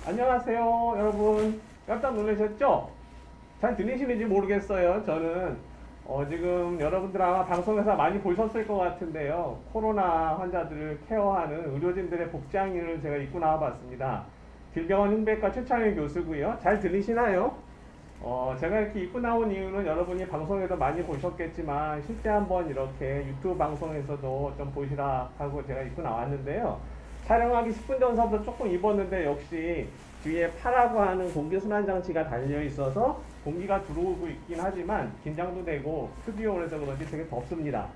안녕하세요, 여러분. 깜짝 놀라셨죠? 잘 들리시는지 모르겠어요. 저는 지금 여러분들 아마 방송에서 많이 보셨을 것 같은데요. 코로나 환자들을 케어하는 의료진들의 복장을 제가 입고 나와봤습니다. 길병원 흉부외과 최창일 교수고요. 잘 들리시나요? 제가 이렇게 입고 나온 이유는 여러분이 방송에도 많이 보셨겠지만 실제 한번 이렇게 유튜브 방송에서도 좀 보시라 하고 제가 입고 나왔는데요. 촬영하기 10분 전서부터 조금 입었는데 역시 뒤에 파라고 하는 공기순환 장치가 달려 있어서 공기가 들어오고 있긴 하지만 긴장도 되고 스튜디오에서 그런지 되게 덥습니다.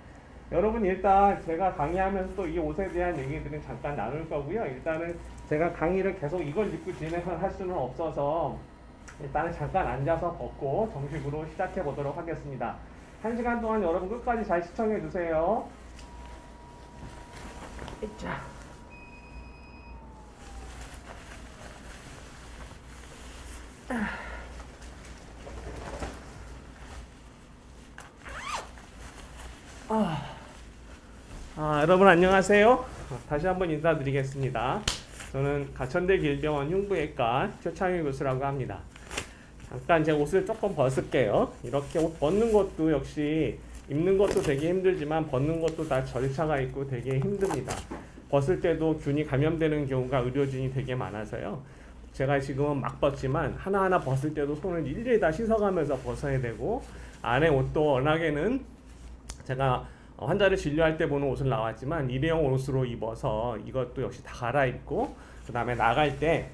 여러분 일단 제가 강의하면서 또 이 옷에 대한 얘기들은 잠깐 나눌 거고요. 일단은 제가 강의를 계속 이걸 입고 진행을 할 수는 없어서 일단은 잠깐 앉아서 벗고 정식으로 시작해 보도록 하겠습니다. 1시간 동안 여러분 끝까지 잘 시청해 주세요. 자. 여러분 안녕하세요. 다시 한번 인사드리겠습니다. 저는 가천대 길병원 흉부외과 최창일 교수라고 합니다. 잠깐 제 옷을 조금 벗을게요. 이렇게 옷 벗는 것도 역시 입는 것도 되게 힘들지만 벗는 것도 다 절차가 있고 되게 힘듭니다. 벗을 때도 균이 감염되는 경우가 의료진이 되게 많아서요. 제가 지금은 막 벗지만 하나하나 벗을 때도 손을 일일이 다 씻어가면서 벗어야 되고, 안에 옷도 워낙에는 제가 환자를 진료할 때 보는 옷을 나왔지만 일회용 옷으로 입어서 이것도 역시 다 갈아입고, 그 다음에 나갈 때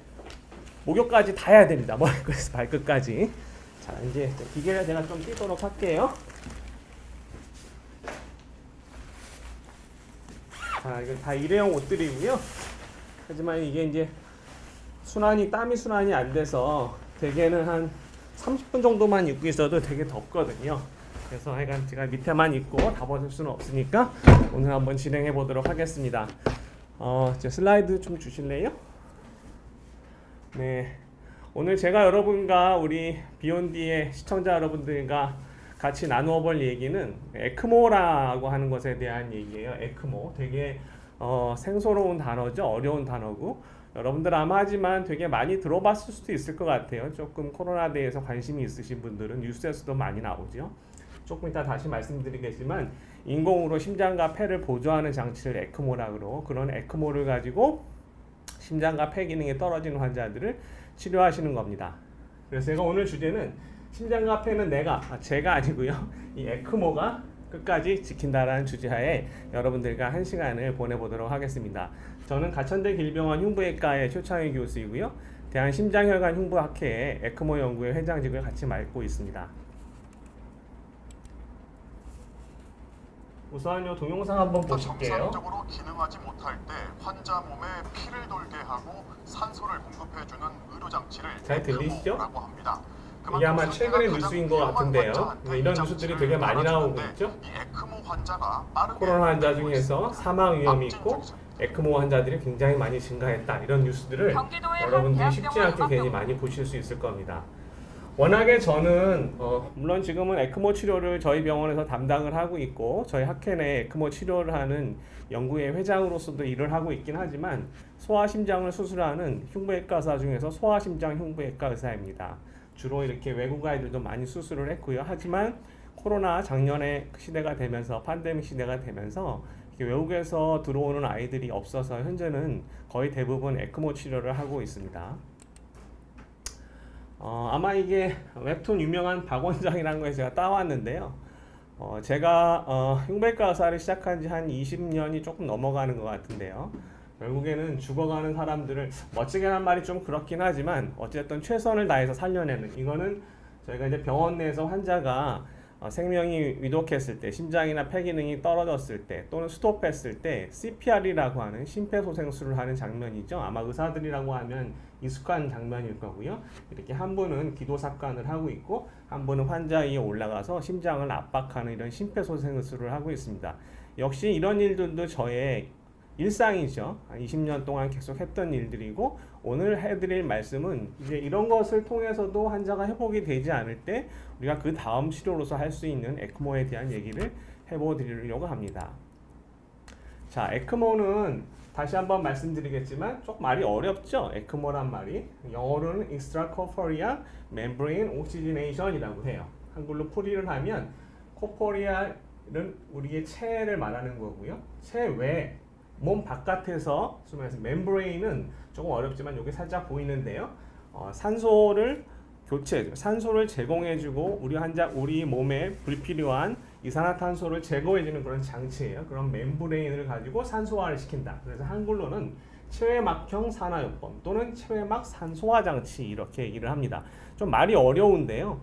목욕까지 다 해야 됩니다. 머리끝에서 발끝까지. 자, 이제 기계를 제가 좀 띄도록 할게요. 자, 이거 다 일회용 옷들이고요. 하지만 이게 이제 땀이 순환이 안 돼서 대개는 한 30분 정도만 입고 있어도 되게 덥거든요. 그래서 하여간 제가 밑에만 입고 다 벗을 수는 없으니까 오늘 한번 진행해 보도록 하겠습니다. 제 슬라이드 좀 주실래요? 네. 오늘 제가 여러분과 우리 비욘디의 시청자 여러분들과 같이 나누어 볼 얘기는 에크모라고 하는 것에 대한 얘기예요. 에크모. 되게 생소로운 단어죠. 어려운 단어고. 여러분들 아마 하지만 되게 많이 들어봤을 수도 있을 것 같아요. 조금 코로나에 대해서 관심이 있으신 분들은 뉴스에서도 많이 나오죠. 조금 이따 다시 말씀드리겠지만 인공으로 심장과 폐를 보조하는 장치를 에크모라고 그러고, 그런 에크모를 가지고 심장과 폐 기능이 떨어지는 환자들을 치료하시는 겁니다. 그래서 제가 오늘 주제는 심장과 폐는 제가 아니고요. 이 에크모가 끝까지 지킨다라는 주제하에 여러분들과 1시간을 보내보도록 하겠습니다. 저는 가천대 길병원 흉부외과의 최창일 교수이고요. 대한심장혈관 흉부학회의 에크모 연구회 회장직을 같이 맡고 있습니다. 우선 이 동영상 한번 보실게요. 정상적으로 기능하지 못할 때 환자 몸에 피를 돌게 하고 산소를 공급해주는 의료장치를 잘 들리시죠? 에크모라고 합니다. 이게 아마 최근의 뉴스인 것 같은데요. 이런 뉴스들이 되게 많이 나오고 있죠. 코로나 환자 중에서 사망 위험이 있고 에크모 환자들이 굉장히 많이 증가했다, 이런 뉴스들을 여러분들이 쉽지 않게 괜히 많이 보실 수 있을 겁니다. 워낙에 저는 물론 지금은 에크모 치료를 저희 병원에서 담당을 하고 있고 저희 학회 내 에크모 치료를 하는 연구회 회장으로서도 일을 하고 있긴 하지만 소아심장을 수술하는 흉부외과사 중에서 소아심장 흉부외과 의사입니다. 주로 이렇게 외국 아이들도 많이 수술을 했고요. 하지만 코로나 작년에 시대가 되면서, 팬데믹 시대가 되면서 외국에서 들어오는 아이들이 없어서 현재는 거의 대부분 에크모 치료를 하고 있습니다. 아마 이게 웹툰 유명한 박원장이라는 거에 제가 따왔는데요. 제가 흉부외과 의사를 시작한 지 한 20년이 조금 넘어가는 것 같은데요. 결국에는 죽어가는 사람들을, 멋지게 한 말이 좀 그렇긴 하지만 어쨌든 최선을 다해서 살려내는, 이거는 저희가 이제 병원 내에서 환자가 생명이 위독했을 때, 심장이나 폐 기능이 떨어졌을 때, 또는 스톱했을 때 CPR이라고 하는 심폐소생술을 하는 장면이죠. 아마 의사들이라고 하면 익숙한 장면일 거고요. 이렇게 한 분은 기도삭관을 하고 있고 한 분은 환자 위에 올라가서 심장을 압박하는 이런 심폐소생술을 하고 있습니다. 역시 이런 일들도 저의 일상이죠. 한 20년 동안 계속 했던 일들이고, 오늘 해드릴 말씀은 이제 이런 것을 통해서도 환자가 회복이 되지 않을 때 우리가 그 다음 치료로서 할 수 있는 에크모에 대한 얘기를 해보드리려고 합니다. 자, 에크모는 다시 한번 말씀드리겠지만 조금 말이 어렵죠. 에크모란 말이. 영어로는 extracorporeal membrane oxygenation이라고 해요. 한글로 풀이를 하면 corporeal은 우리의 체를 말하는 거고요. 체외 몸 바깥에서 말해서 membrane은 조금 어렵지만 여기 살짝 보이는데요. 산소를 산소를 제공해주고 우리 몸에 불필요한 이산화탄소를 제거해주는 그런 장치예요. 그런 멤브레인을 가지고 산소화를 시킨다. 그래서 한글로는 체외막형 산화요법 또는 체외막 산소화 장치 이렇게 얘기를 합니다. 좀 말이 어려운데요.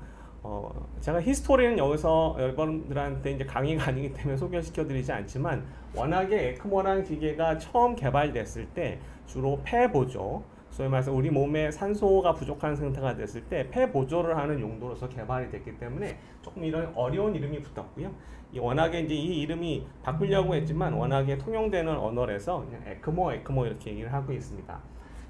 제가 히스토리는 여기서 여러분들한테 이제 강의가 아니기 때문에 소개시켜드리지 않지만 워낙에 에크모라는 기계가 처음 개발됐을 때 주로 폐 보조, 소위 말해서 우리 몸에 산소가 부족한 상태가 됐을 때 폐 보조를 하는 용도로서 개발이 됐기 때문에 조금 이런 어려운 이름이 붙었고요. 워낙에 이제 이 이름이 바꾸려고 했지만 워낙에 통용되는 언어라서 그냥 에크모 이렇게 얘기를 하고 있습니다.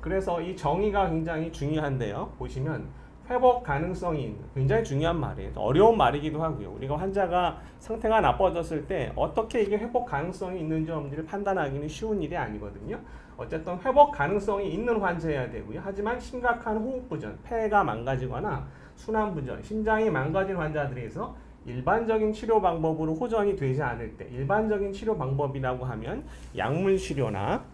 그래서 이 정의가 굉장히 중요한데요. 보시면 회복 가능성이 있는 굉장히 중요한 말이에요. 어려운 말이기도 하고요. 우리가 환자가 상태가 나빠졌을 때 어떻게 이게 회복 가능성이 있는지 없는지를 판단하기는 쉬운 일이 아니거든요. 어쨌든 회복 가능성이 있는 환자여야 되고요. 하지만 심각한 호흡부전, 폐가 망가지거나 순환부전, 심장이 망가진 환자들에서 일반적인 치료 방법으로 호전이 되지 않을 때 일반적인 치료 방법이라고 하면 약물 치료나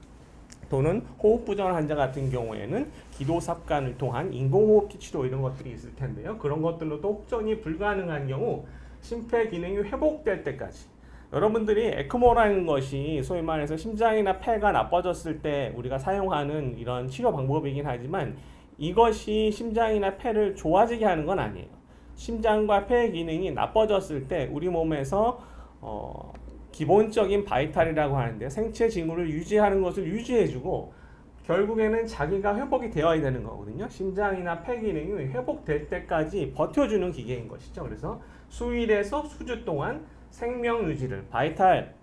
또는 호흡부전 환자 같은 경우에는 기도삽관을 통한 인공호흡기 치료 이런 것들이 있을 텐데요. 그런 것들로도 혹전이 불가능한 경우 심폐 기능이 회복될 때까지 여러분들이 에크모라는 것이 소위 말해서 심장이나 폐가 나빠졌을 때 우리가 사용하는 이런 치료 방법이긴 하지만 이것이 심장이나 폐를 좋아지게 하는 건 아니에요. 심장과 폐의 기능이 나빠졌을 때 우리 몸에서 기본적인 바이탈이라고 하는데 생체 징후를 유지하는 것을 유지해주고 결국에는 자기가 회복이 되어야 되는 거거든요. 심장이나 폐 기능이 회복될 때까지 버텨주는 기계인 것이죠. 그래서 수일에서 수주 동안 생명 유지를 바이탈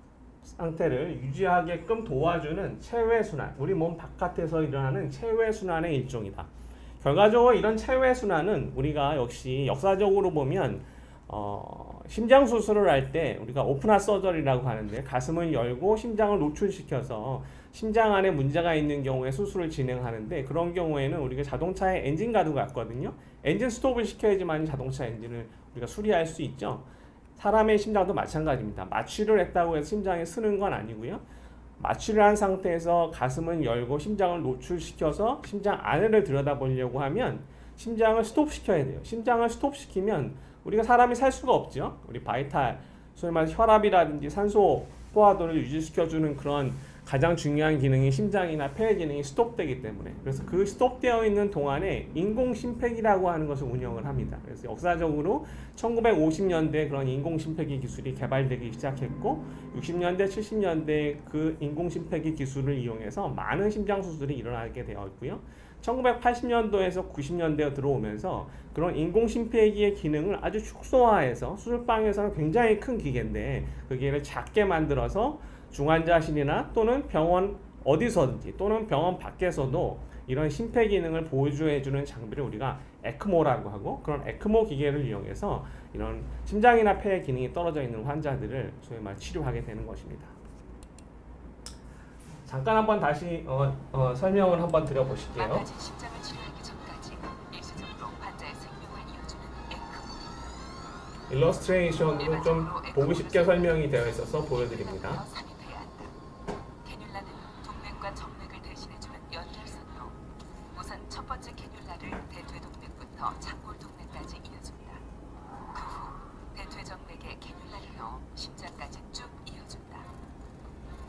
상태를 유지하게끔 도와주는 체외순환, 우리 몸 바깥에서 일어나는 체외순환의 일종이다. 결과적으로 이런 체외순환은 우리가 역시 역사적으로 보면 심장 수술을 할 때 우리가 오픈하 서저리라고 하는데 가슴을 열고 심장을 노출시켜서 심장 안에 문제가 있는 경우에 수술을 진행하는데 그런 경우에는 우리가 자동차에 엔진 가드가 있거든요. 엔진 스톱을 시켜야지만 자동차 엔진을 우리가 수리할 수 있죠. 사람의 심장도 마찬가지입니다. 마취를 했다고 해서 심장이 쓰는 건 아니고요. 마취를 한 상태에서 가슴을 열고 심장을 노출시켜서 심장 안을 들여다보려고 하면 심장을 스톱시켜야 돼요. 심장을 스톱시키면 우리가 사람이 살 수가 없죠. 우리 바이탈, 소위 말해서 혈압이라든지 산소 포화도를 유지시켜주는 그런 가장 중요한 기능이 심장이나 폐의 기능이 스톱되기 때문에 그래서 그 스톱되어 있는 동안에 인공심폐기라고 하는 것을 운영을 합니다. 그래서 역사적으로 1950년대 그런 인공심폐기 기술이 개발되기 시작했고 60년대, 70년대 그 인공심폐기 기술을 이용해서 많은 심장 수술이 일어나게 되었고요. 1980년도에서 90년대에 들어오면서 그런 인공심폐기의 기능을 아주 축소화해서 수술방에서는 굉장히 큰 기계인데 그 기계를 작게 만들어서 중환자실이나 또는 병원 어디서든지 또는 병원 밖에서도 이런 심폐 기능을 보조해주는 장비를 우리가 에크모라고 하고 그런 에크모 기계를 이용해서 이런 심장이나 폐의 기능이 떨어져 있는 환자들을 소위 말 치료하게 되는 것입니다. 잠깐 한번 다시 설명을 한번 드려보실게요. 망가진 심장을 치료하기 전까지 일시적으로 환자의 생명을 이어주는 에크모. 일러스트레이션으로 좀 보기 쉽게 설명이 되어 있어서 보여드립니다. 캐뉼라는 동맥과 정맥을 대신해주는 연결선으로 우선 첫 번째 캐뉼라를 대퇴동맥부터 창골동맥까지 이어줍니다. 그 후 대퇴정맥에 캐뉼라를 넣어 심장까지 쭉 이어준다.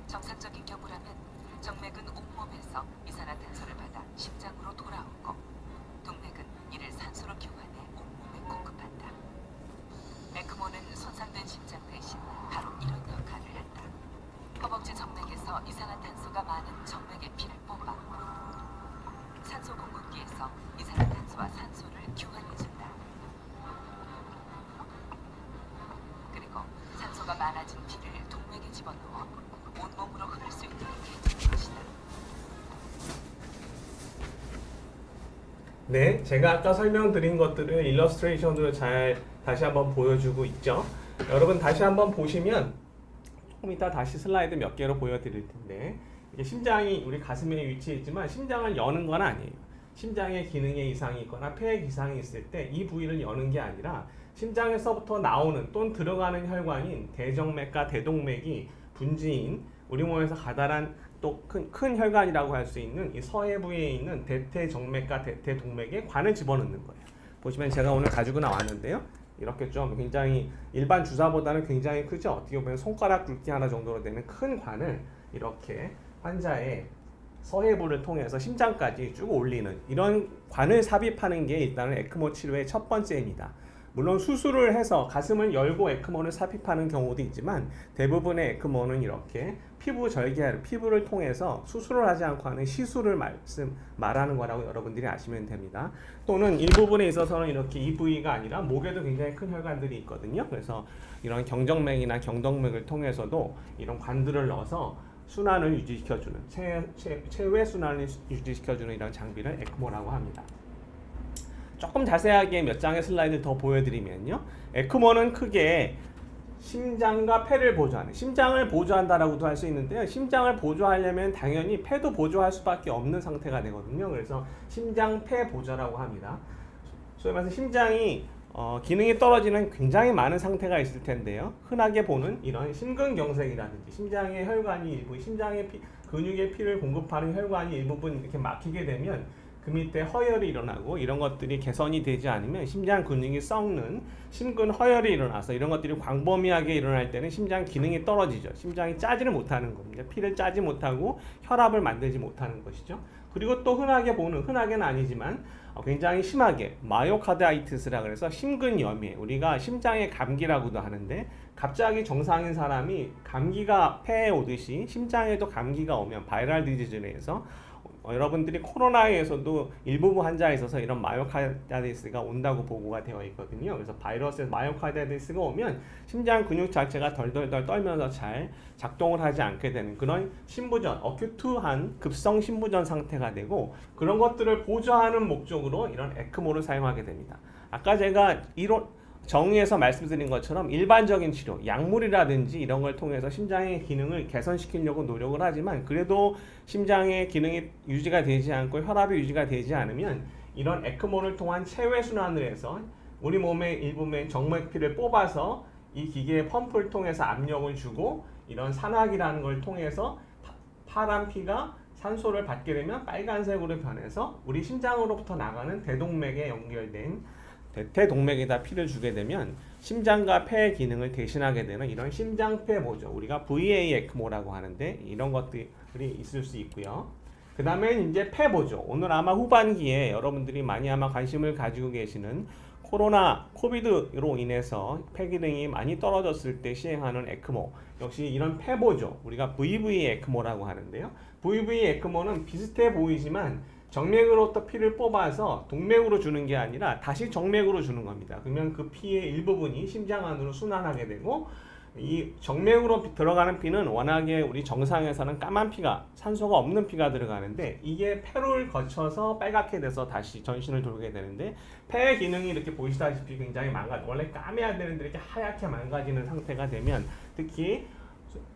정상적인 경우라면 정맥은 온몸에서 이산화탄소를 받아 심장으로 돌아오고 동맥은 이를 산소로 교환해 온몸에 공급한다. 에크모는 손상된 심장 대신 바로 이런 역할을 한다. 허벅지 정맥에서 이산화탄소가 많은 정맥의 피를 뽑아 산소 공급기에서 이산화탄소와 산소를 교환해준다. 그리고 산소가 많아진 피를 동맥에 집어넣어 온몸으로 흐를 수 있도록 해주는 것이다. 네, 제가 아까 설명드린 것들을 일러스트레이션으로 잘 다시 한번 보여주고 있죠. 여러분 다시 한번 보시면 조금 이따 다시 슬라이드 몇 개로 보여드릴 텐데 이게 심장이 우리 가슴에 위치해 있지만 심장을 여는 건 아니에요. 심장의 기능에 이상이 있거나 폐에 이상이 있을 때 이 부위를 여는 게 아니라 심장에서부터 나오는 또는 들어가는 혈관인 대정맥과 대동맥이 분지인 우리 몸에서 가다란 또 큰 혈관이라고 할 수 있는 이 서해부에 있는 대퇴정맥과 대퇴동맥에 관을 집어넣는 거예요. 보시면 제가 오늘 가지고 나왔는데요. 이렇게 좀 굉장히 일반 주사보다는 굉장히 크죠. 어떻게 보면 손가락 굵기 하나 정도로 되는 큰 관을 이렇게 환자의 서해부를 통해서 심장까지 쭉 올리는 이런 관을 삽입하는 게 일단은 에크모 치료의 첫 번째입니다. 물론 수술을 해서 가슴을 열고 에크모를 삽입하는 경우도 있지만 대부분의 에크모는 이렇게 피부 절개, 피부를 통해서 수술을 하지 않고 하는 시술을 말하는 거라고 여러분들이 아시면 됩니다. 또는 일부분에 있어서는 이렇게 이 부위가 아니라 목에도 굉장히 큰 혈관들이 있거든요. 그래서 이런 경정맥이나 경동맥을 통해서도 이런 관들을 넣어서 순환을 유지시켜주는 체외 순환을 유지시켜주는 이런 장비를 에크모라고 합니다. 조금 자세하게 몇 장의 슬라이드를 더 보여드리면요. 에크모는 크게 심장과 폐를 보조하는, 심장을 보조한다라고도 할 수 있는데요. 심장을 보조하려면 당연히 폐도 보조할 수밖에 없는 상태가 되거든요. 그래서 심장 폐 보조라고 합니다. 소위 말해서 심장이 기능이 떨어지는 굉장히 많은 상태가 있을 텐데요. 흔하게 보는 이런 심근경색이라든지 심장의 혈관이 일부, 심장의 근육의 피를 공급하는 혈관이 일부분 이렇게 막히게 되면 그 밑에 허혈이 일어나고 이런 것들이 개선이 되지 않으면 심장 근육이 썩는 심근 허혈이 일어나서 이런 것들이 광범위하게 일어날 때는 심장 기능이 떨어지죠. 심장이 짜지를 못하는 겁니다. 피를 짜지 못하고 혈압을 만들지 못하는 것이죠. 그리고 또 흔하게는 아니지만 굉장히 심하게 마이오카르디티스라 그래서 심근염이에요. 우리가 심장의 감기라고도 하는데 갑자기 정상인 사람이 감기가 폐에 오듯이 심장에도 감기가 오면 바이럴 디지즈로 해서 여러분들이 코로나에서도 일부분 환자에 있어서 이런 마이오카르디티스가 온다고 보고가 되어 있거든요. 그래서 바이러스에서 마이오카르디티스가 오면 심장 근육 자체가 덜덜덜 떨면서 잘 작동을 하지 않게 되는 그런 심부전, 어큐트한 급성 심부전 상태가 되고 그런 것들을 보조하는 목적으로 이런 에크모를 사용하게 됩니다. 아까 제가 정의에서 말씀드린 것처럼 일반적인 치료, 약물이라든지 이런 걸 통해서 심장의 기능을 개선시키려고 노력을 하지만 그래도 심장의 기능이 유지가 되지 않고 혈압이 유지가 되지 않으면 이런 에크모를 통한 체외 순환을 해서 우리 몸의 일부분의 정맥피를 뽑아서 이 기계의 펌프를 통해서 압력을 주고 이런 산화기라는 걸 통해서 파란 피가 산소를 받게 되면 빨간색으로 변해서 우리 심장으로부터 나가는 대동맥에 연결된 대동맥에다 피를 주게 되면 심장과 폐의 기능을 대신하게 되는 이런 심장폐 보조, 우리가 VA 에크모라고 하는데 이런 것들이 있을 수 있고요. 그 다음에 이제 폐 보조. 오늘 아마 후반기에 여러분들이 많이 아마 관심을 가지고 계시는 코비드로 인해서 폐 기능이 많이 떨어졌을 때 시행하는 에크모, 역시 이런 폐 보조, 우리가 VV 에크모라고 하는데요. VV 에크모는 비슷해 보이지만 정맥으로부터 피를 뽑아서 동맥으로 주는 게 아니라 다시 정맥으로 주는 겁니다. 그러면 그 피의 일부분이 심장 안으로 순환하게 되고 이 정맥으로 들어가는 피는 워낙에 우리 정상에서는 까만 피가, 산소가 없는 피가 들어가는데 이게 폐를 거쳐서 빨갛게 돼서 다시 전신을 돌게 되는데 폐의 기능이 이렇게 보시다시피 굉장히 원래 까매야 되는데 이렇게 하얗게 망가지는 상태가 되면 특히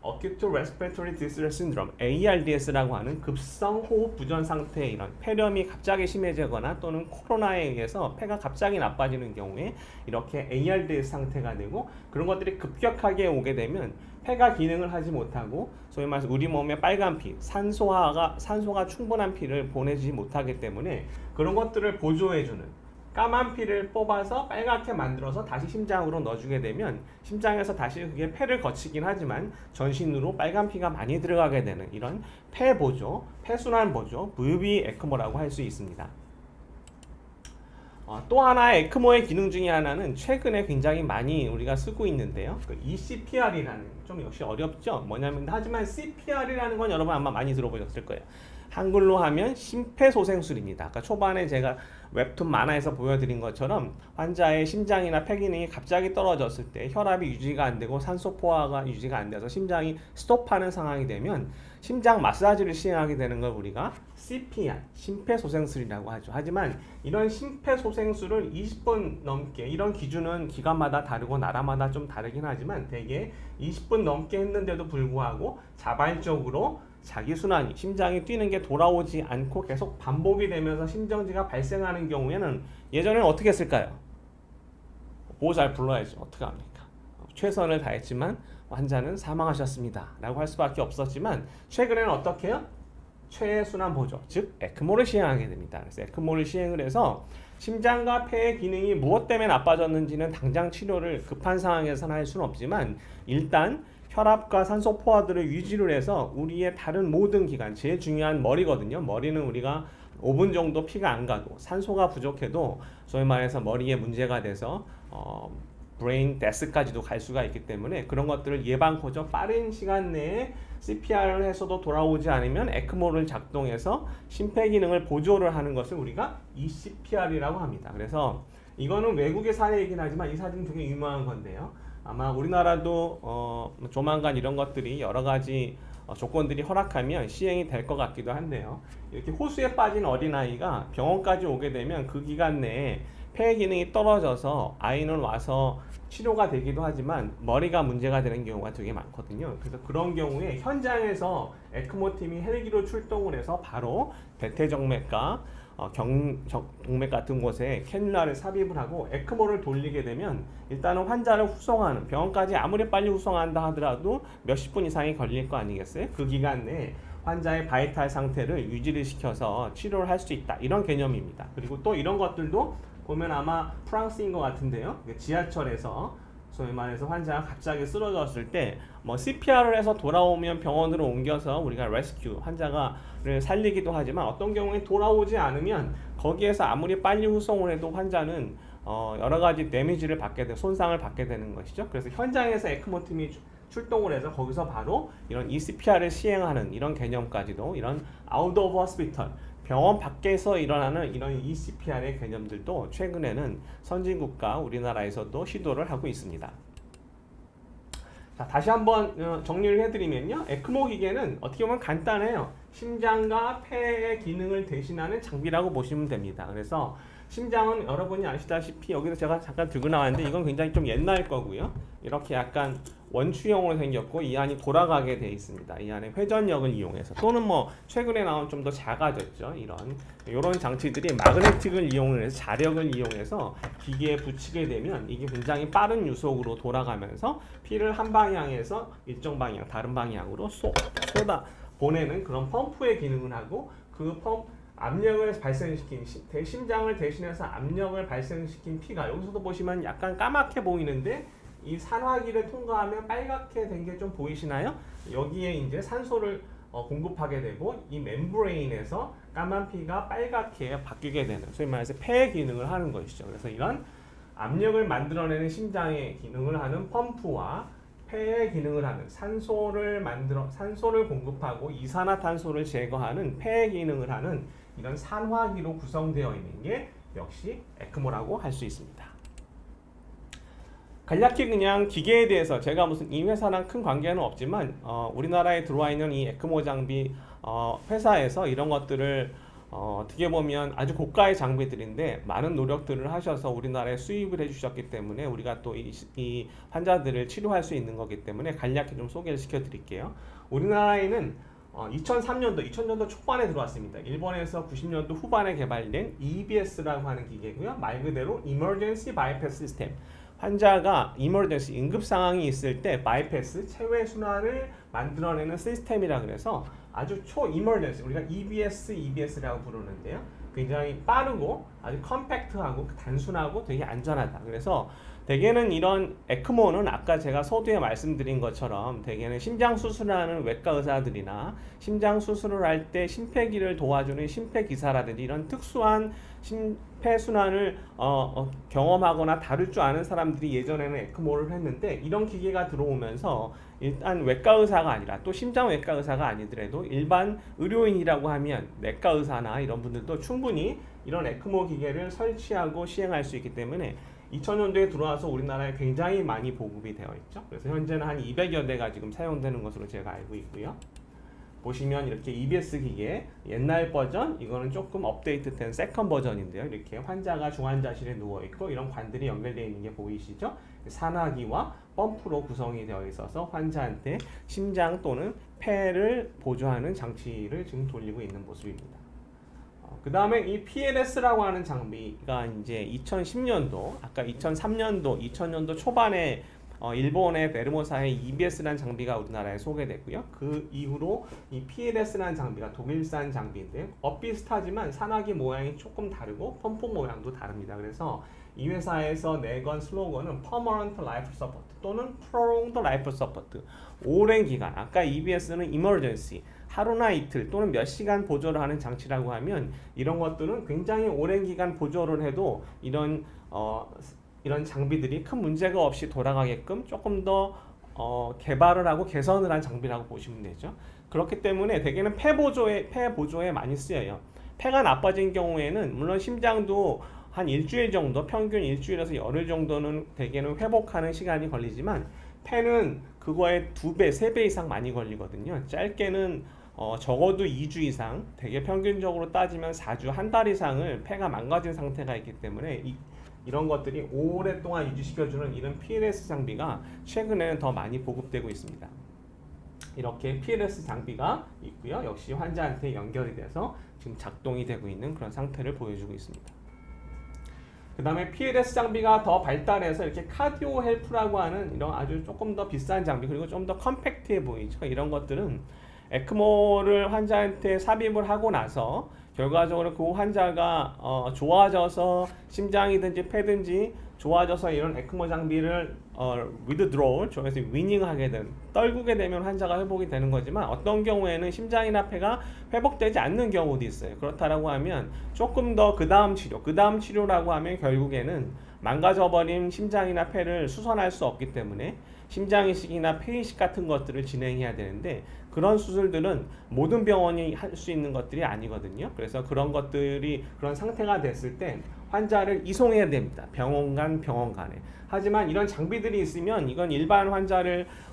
Acute Respiratory Distress Syndrome (ARDS라고 하는 급성 호흡 부전 상태의 이런 폐렴이 갑자기 심해지거나 또는 코로나에 의해서 폐가 갑자기 나빠지는 경우에 이렇게 ARDS 상태가 되고 그런 것들이 급격하게 오게 되면 폐가 기능을 하지 못하고 소위 말해서 우리 몸에 빨간 피, 산소가 충분한 피를 보내지 못하기 때문에 그런 것들을 보조해주는 까만 피를 뽑아서 빨갛게 만들어서 다시 심장으로 넣어주게 되면 심장에서 다시 그게 폐를 거치긴 하지만 전신으로 빨간 피가 많이 들어가게 되는 이런 폐 보조, 폐순환 보조, VV 에크모라고 할 수 있습니다. 또 하나의 에크모의 기능 중에 하나는 최근에 굉장히 많이 우리가 쓰고 있는데요. 그 ECPR이라는 좀 역시 어렵죠. 뭐냐면 하지만 CPR이라는 건 여러분 아마 많이 들어보셨을 거예요. 한글로 하면 심폐소생술입니다. 아까 초반에 제가 웹툰 만화에서 보여드린 것처럼 환자의 심장이나 폐 기능이 갑자기 떨어졌을 때 혈압이 유지가 안 되고 산소 포화가 유지가 안 돼서 심장이 스톱하는 상황이 되면 심장 마사지를 시행하게 되는 걸 우리가 CPR, 심폐소생술이라고 하죠. 하지만 이런 심폐소생술을 20분 넘게, 이런 기준은 기관마다 다르고 나라마다 좀 다르긴 하지만 대개 20분 넘게 했는데도 불구하고 자발적으로 자기 순환이 심장이 뛰는 게 돌아오지 않고 계속 반복이 되면서 심정지가 발생하는 경우에는 예전에는 어떻게 했을까요? 보호 잘 불러야지. 어떻게 합니까? 최선을 다했지만 환자는 사망하셨습니다 라고 할 수밖에 없었지만 최근에는 어떻게 해요? 최순환 보조, 즉 에크모를 시행하게 됩니다. 그래서 에크모를 시행을 해서 심장과 폐의 기능이 무엇 때문에 나빠졌는지는 당장 치료를 급한 상황에서는 할 수는 없지만 일단 혈압과 산소 포화들을 유지를 해서 우리의 다른 모든 기관, 제일 중요한 머리거든요. 머리는 우리가 5분 정도 피가 안 가도 산소가 부족해도 소위 말해서 머리에 문제가 돼서 브레인 데스까지도 갈 수가 있기 때문에 그런 것들을 예방코죠. 빠른 시간 내에 CPR을 해서도 돌아오지 않으면 에크모를 작동해서 심폐기능을 보조를 하는 것을 우리가 ECPR이라고 합니다. 그래서 이거는 외국의 사례이긴 하지만 이 사진은 되게 유명한 건데요. 아마 우리나라도 조만간 이런 것들이 여러 가지 조건들이 허락하면 시행이 될 것 같기도 한데요. 이렇게 호수에 빠진 어린아이가 병원까지 오게 되면 그 기간 내에 폐 기능이 떨어져서 아이는 와서 치료가 되기도 하지만 머리가 문제가 되는 경우가 되게 많거든요. 그래서 그런 경우에 현장에서 에크모 팀이 헬기로 출동을 해서 바로 대퇴정맥과 동맥 같은 곳에 캐뉼라를 삽입을 하고 에크모를 돌리게 되면 일단은 환자를 후송하는, 병원까지 아무리 빨리 후송한다 하더라도 몇십 분 이상이 걸릴 거 아니겠어요? 그 기간 내에 환자의 바이탈 상태를 유지를 시켜서 치료를 할 수 있다, 이런 개념입니다. 그리고 또 이런 것들도 보면 아마 프랑스인 것 같은데요. 지하철에서 소위 말해서 환자가 갑자기 쓰러졌을 때 뭐 CPR을 해서 돌아오면 병원으로 옮겨서 우리가 레스큐, 환자를 살리기도 하지만 어떤 경우에 돌아오지 않으면 거기에서 아무리 빨리 후송을 해도 환자는 여러 가지 데미지를 받게 돼, 손상을 받게 되는 것이죠. 그래서 현장에서 에크모 팀이 출동을 해서 거기서 바로 이런 ECPR을 시행하는 이런 개념까지도, 이런 out of hospital, 병원 밖에서 일어나는 이런 ECPR의 개념들도 최근에는 선진국가 우리나라에서도 시도를 하고 있습니다. 자, 다시 한번 정리를 해드리면요, 에크모 기계는 어떻게 보면 간단해요. 심장과 폐의 기능을 대신하는 장비라고 보시면 됩니다. 그래서 심장은 여러분이 아시다시피 여기서 제가 잠깐 들고 나왔는데 이건 굉장히 좀 옛날 거고요. 이렇게 약간 원추형으로 생겼고 이 안이 돌아가게 되어 있습니다. 이 안에 회전력을 이용해서, 또는 뭐 최근에 나온 좀 더 작아졌죠. 이런 장치들이 마그네틱을 이용을 해서, 자력을 이용해서 기계에 붙이게 되면 이게 굉장히 빠른 유속으로 돌아가면서 피를 한 방향에서 일정 방향, 다른 방향으로 쏟아 보내는 그런 펌프의 기능을 하고, 그 압력을 발생시킨, 심장을 대신해서 압력을 발생시킨 피가, 여기서도 보시면 약간 까맣게 보이는데 이 산화기를 통과하면 빨갛게 된 게 좀 보이시나요? 여기에 이제 산소를 공급하게 되고 이 멤브레인에서 까만 피가 빨갛게 바뀌게 되는, 소위 말해서 폐의 기능을 하는 것이죠. 그래서 이런 압력을 만들어내는 심장의 기능을 하는 펌프와 폐의 기능을 하는 산소를 공급하고 이산화탄소를 제거하는 폐의 기능을 하는 이런 산화기로 구성되어 있는 게 역시 에크모라고 할 수 있습니다. 간략히 그냥 기계에 대해서 제가 무슨 이 회사랑 큰 관계는 없지만 우리나라에 들어와 있는 이 에크모 장비 회사에서 이런 것들을 어떻게 보면 아주 고가의 장비들인데 많은 노력들을 하셔서 우리나라에 수입을 해주셨기 때문에 우리가 또 이 환자들을 치료할 수 있는 거기 때문에 간략히 좀 소개를 시켜드릴게요. 우리나라에는 2000년도 초반에 들어왔습니다. 일본에서 90년도 후반에 개발된 EBS라고 하는 기계고요. 말 그대로 Emergency Bypass System. 환자가 emergency, 응급 상황이 있을 때 바이패스, 체외 순환을 만들어내는 시스템이라 그래서 아주 초-emergency, 우리가 EBS라고 부르는데요. 굉장히 빠르고 아주 컴팩트하고 단순하고 되게 안전하다. 그래서 대개는 이런 에크모는 아까 제가 서두에 말씀드린 것처럼 대개는 심장 수술하는 외과 의사들이나 심장 수술을 할 때 심폐기를 도와주는 심폐기사라든지 이런 특수한 심폐순환을 경험하거나 다룰 줄 아는 사람들이 예전에는 에크모를 했는데, 이런 기계가 들어오면서 일단 외과 의사가 아니라 또 심장 외과 의사가 아니더라도 일반 의료인이라고 하면 내과 의사나 이런 분들도 충분히 이런 에크모 기계를 설치하고 시행할 수 있기 때문에 2000년도에 들어와서 우리나라에 굉장히 많이 보급이 되어 있죠. 그래서 현재는 한 200여 대가 지금 사용되는 것으로 제가 알고 있고요. 보시면 이렇게 EBS 기계 옛날 버전, 이거는 조금 업데이트된 세컨 버전인데요. 이렇게 환자가 중환자실에 누워 있고 이런 관들이 연결되어 있는 게 보이시죠? 산화기와 펌프로 구성이 되어 있어서 환자한테 심장 또는 폐를 보조하는 장치를 지금 돌리고 있는 모습입니다. 그 다음에 이 PLS라고 하는 장비가 이제 2010년도, 아까 2003년도, 2000년도 초반에 일본의 베르모사의 EBS라는 장비가 우리나라에 소개됐고요. 그 이후로 이 PLS라는 장비가 독일산 장비인데요. 비슷하지만 산화기 모양이 조금 다르고 펌프 모양도 다릅니다. 그래서 이 회사에서 내건 슬로건은 Permanent Life Support 또는 Prolonged Life Support, 오랜 기간. 아까 EBS는 Emergency, 하루나 이틀 또는 몇 시간 보조를 하는 장치라고 하면 이런 것들은 굉장히 오랜 기간 보조를 해도 이런 장비들이 큰 문제가 없이 돌아가게끔 조금 더 개발을 하고 개선을 한 장비라고 보시면 되죠. 그렇기 때문에 대개는 폐 보조에 많이 쓰여요. 폐가 나빠진 경우에는 물론 심장도 한 일주일 정도, 평균 일주일에서 열흘 정도는 대개는 회복하는 시간이 걸리지만 폐는 그거의 2배, 3배 이상 많이 걸리거든요. 짧게는 적어도 2주 이상, 대개 평균적으로 따지면 4주, 한 달 이상을 폐가 망가진 상태가 있기 때문에 이런 것들이 오랫동안 유지시켜주는 이런 PLS 장비가 최근에는 더 많이 보급되고 있습니다. 이렇게 PLS 장비가 있고요. 역시 환자한테 연결이 돼서 지금 작동이 되고 있는 그런 상태를 보여주고 있습니다. 그 다음에 PLS 장비가 더 발달해서 이렇게 카디오 헬프라고 하는 이런 아주 조금 더 비싼 장비, 그리고 좀 더 컴팩트해 보이죠. 이런 것들은 에크모를 환자한테 삽입을 하고 나서 결과적으로 그 환자가 좋아져서 심장이든지 폐든지 좋아져서 이런 에크모 장비를 withdrawal, 저에서 위닝하게 된, 떨구게 되면 환자가 회복이 되는 거지만 어떤 경우에는 심장이나 폐가 회복되지 않는 경우도 있어요. 그렇다라고 하면 조금 더 그 다음 치료라고 하면 결국에는 망가져버린 심장이나 폐를 수선할 수 없기 때문에 심장이식이나 폐이식 같은 것들을 진행해야 되는데 그런 수술들은 모든 병원이 할 수 있는 것들이 아니거든요. 그래서 그런 상태가 됐을 때 환자를 이송해야 됩니다. 병원 간에. 하지만 이런 장비들이 있으면 이건 일반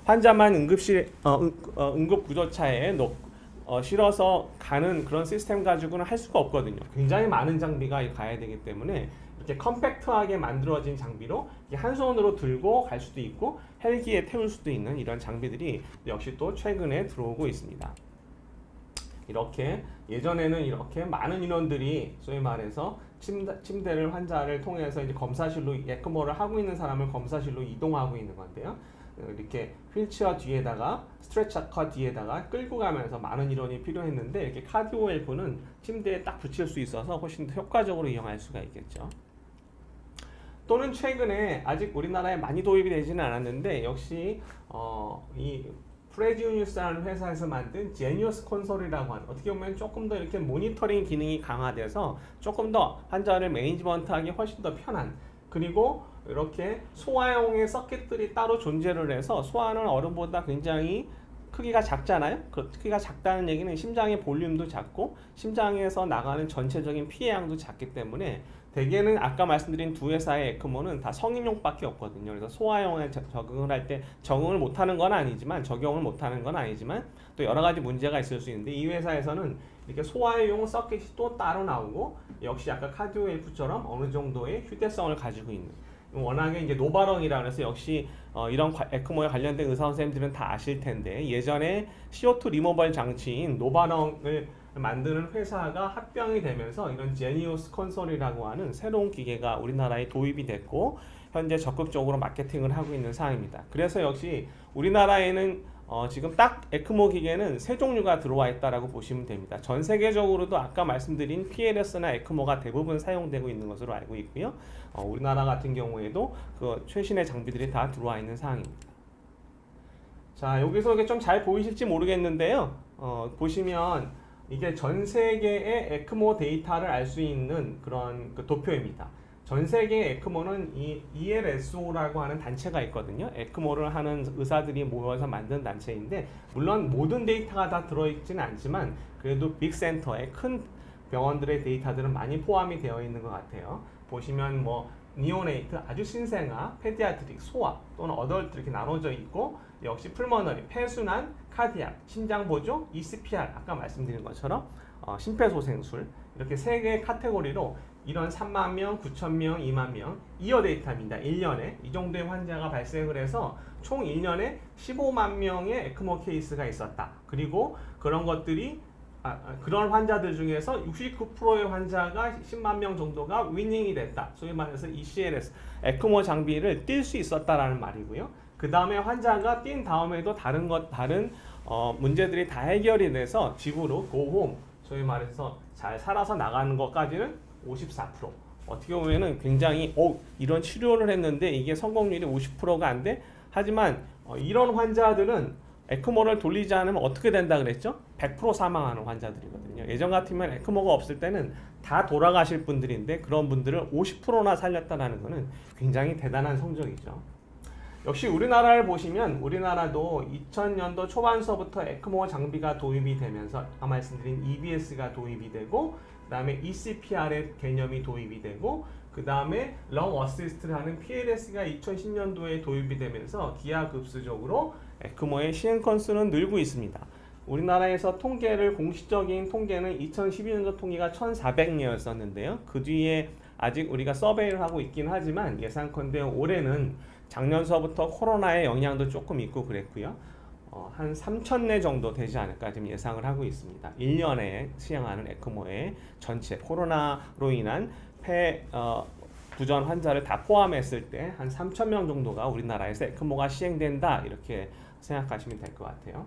환자만 응급 구조차에 실어서 가는 그런 시스템 가지고는 할 수가 없거든요. 굉장히 많은 장비가 가야 되기 때문에 이렇게 컴팩트하게 만들어진 장비로 한 손으로 들고 갈 수도 있고 헬기에 태울 수도 있는 이런 장비들이 역시 또 최근에 들어오고 있습니다. 이렇게 예전에는 이렇게 많은 인원들이 소위 말해서 침대를 환자를 통해서 이제 검사실로 에크모를 하고 있는 사람을 검사실로 이동하고 있는 건데요. 이렇게 휠체어 뒤에다가 스트레처커 뒤에다가 끌고 가면서 많은 인원이 필요했는데 이렇게 카디오 헬프는 침대에 딱 붙일 수 있어서 훨씬 더 효과적으로 이용할 수가 있겠죠. 또는 최근에 아직 우리나라에 많이 도입이 되지는 않았는데 역시 이 프레지오니스라는 회사에서 만든 제니어스 콘솔이라고 하는, 어떻게 보면 조금 더 이렇게 모니터링 기능이 강화돼서 조금 더 환자를 매니지먼트하기 훨씬 더 편한, 그리고 이렇게 소화용의 서킷들이 따로 존재를 해서 소화하는 어른보다 굉장히 크기가 작잖아요. 그 크기가 작다는 얘기는 심장의 볼륨도 작고 심장에서 나가는 전체적인 피해량도 작기 때문에 대개는 아까 말씀드린 두 회사의 에크모는 다 성인용밖에 없거든요. 그래서 소화용에 적용을 할 때 적용을 못하는 건 아니지만 또 여러 가지 문제가 있을 수 있는데 이 회사에서는 이렇게 소화용 서킷이 또 따로 나오고 역시 아까 카디오 헬프처럼 어느 정도의 휴대성을 가지고 있는, 워낙에 이제 노바렁이라 그래서 역시 이런 에크모에 관련된 의사 선생님들은 다 아실 텐데 예전에 CO2 리모벌 장치인 노바렁을 만드는 회사가 합병이 되면서 이런 제니오스 콘솔이라고 하는 새로운 기계가 우리나라에 도입이 됐고 현재 적극적으로 마케팅을 하고 있는 상황입니다. 그래서 역시 우리나라에는 지금 딱 에크모 기계는 세 종류가 들어와 있다라고 보시면 됩니다. 전 세계적으로도 아까 말씀드린 PLS나 에크모가 대부분 사용되고 있는 것으로 알고 있고요. 우리나라 같은 경우에도 그 최신의 장비들이 다 들어와 있는 상황입니다. 자, 여기서 이게 좀 잘 보이실지 모르겠는데요. 보시면 이게 전 세계의 에크모 데이터를 알 수 있는 그런 도표입니다. 전 세계 에크모는 이 ELSO라고 하는 단체가 있거든요. 에크모를 하는 의사들이 모여서 만든 단체인데 물론 모든 데이터가 다 들어있지는 않지만 그래도 빅센터의 큰 병원들의 데이터들은 많이 포함이 되어 있는 것 같아요. 보시면 뭐 니오네이트 아주 신생아, 페디아트릭 소아 또는 어덜트 이렇게 나눠져 있고 역시 풀머너리 폐순환, 카디악, 심장보조, ECPR 아까 말씀드린 것처럼 심폐소생술 이렇게 세 개의 카테고리로 이런 3만 명, 9천 명, 2만 명 이어 데이터입니다. 1년에 이 정도의 환자가 발생을 해서 총 1년에 15만 명의 에크모 케이스가 있었다. 그리고 그런 것들이 그런 환자들 중에서 69%의 환자가 10만 명 정도가 위닝이 됐다. 소위 말해서 ECLS, 에크모 장비를 띨 수 있었다라는 말이고요. 그 다음에 환자가 뛴 다음에도 다른 문제들이 다 해결이 돼서 집으로 고홈, 소위 말해서 잘 살아서 나가는 것까지는 54%. 어떻게 보면은 굉장히 이런 치료를 했는데 이게 성공률이 50%가 안 돼? 하지만 이런 환자들은 에크모를 돌리지 않으면 어떻게 된다 그랬죠? 100% 사망하는 환자들이거든요. 예전 같으면 에크모가 없을 때는 다 돌아가실 분들인데 그런 분들을 50%나 살렸다는 것은 굉장히 대단한 성적이죠. 역시 우리나라를 보시면 우리나라도 2000년도 초반서부터 에크모 장비가 도입이 되면서 아까 말씀드린 EBS가 도입이 되고 그 다음에 ECPR의 개념이 도입이 되고 그 다음에 렁 어시스트를 하는 PLS가 2010년도에 도입이 되면서 기하급수적으로 에크모의 시행 건수는 늘고 있습니다. 우리나라에서 공식적인 통계는 2012년도 통계가 1,400례였었는데요. 그 뒤에 아직 우리가 서베이를 하고 있긴 하지만 예상컨대 올해는 작년서부터 코로나의 영향도 조금 있고 그랬고요. 한 3,000례 정도 되지 않을까 지금 예상을 하고 있습니다. 1년에 시행하는 에크모의 전체 코로나로 인한 부전 환자를 다 포함했을 때 한 3,000명 정도가 우리나라에서 에크모가 시행된다 이렇게 생각하시면 될 것 같아요.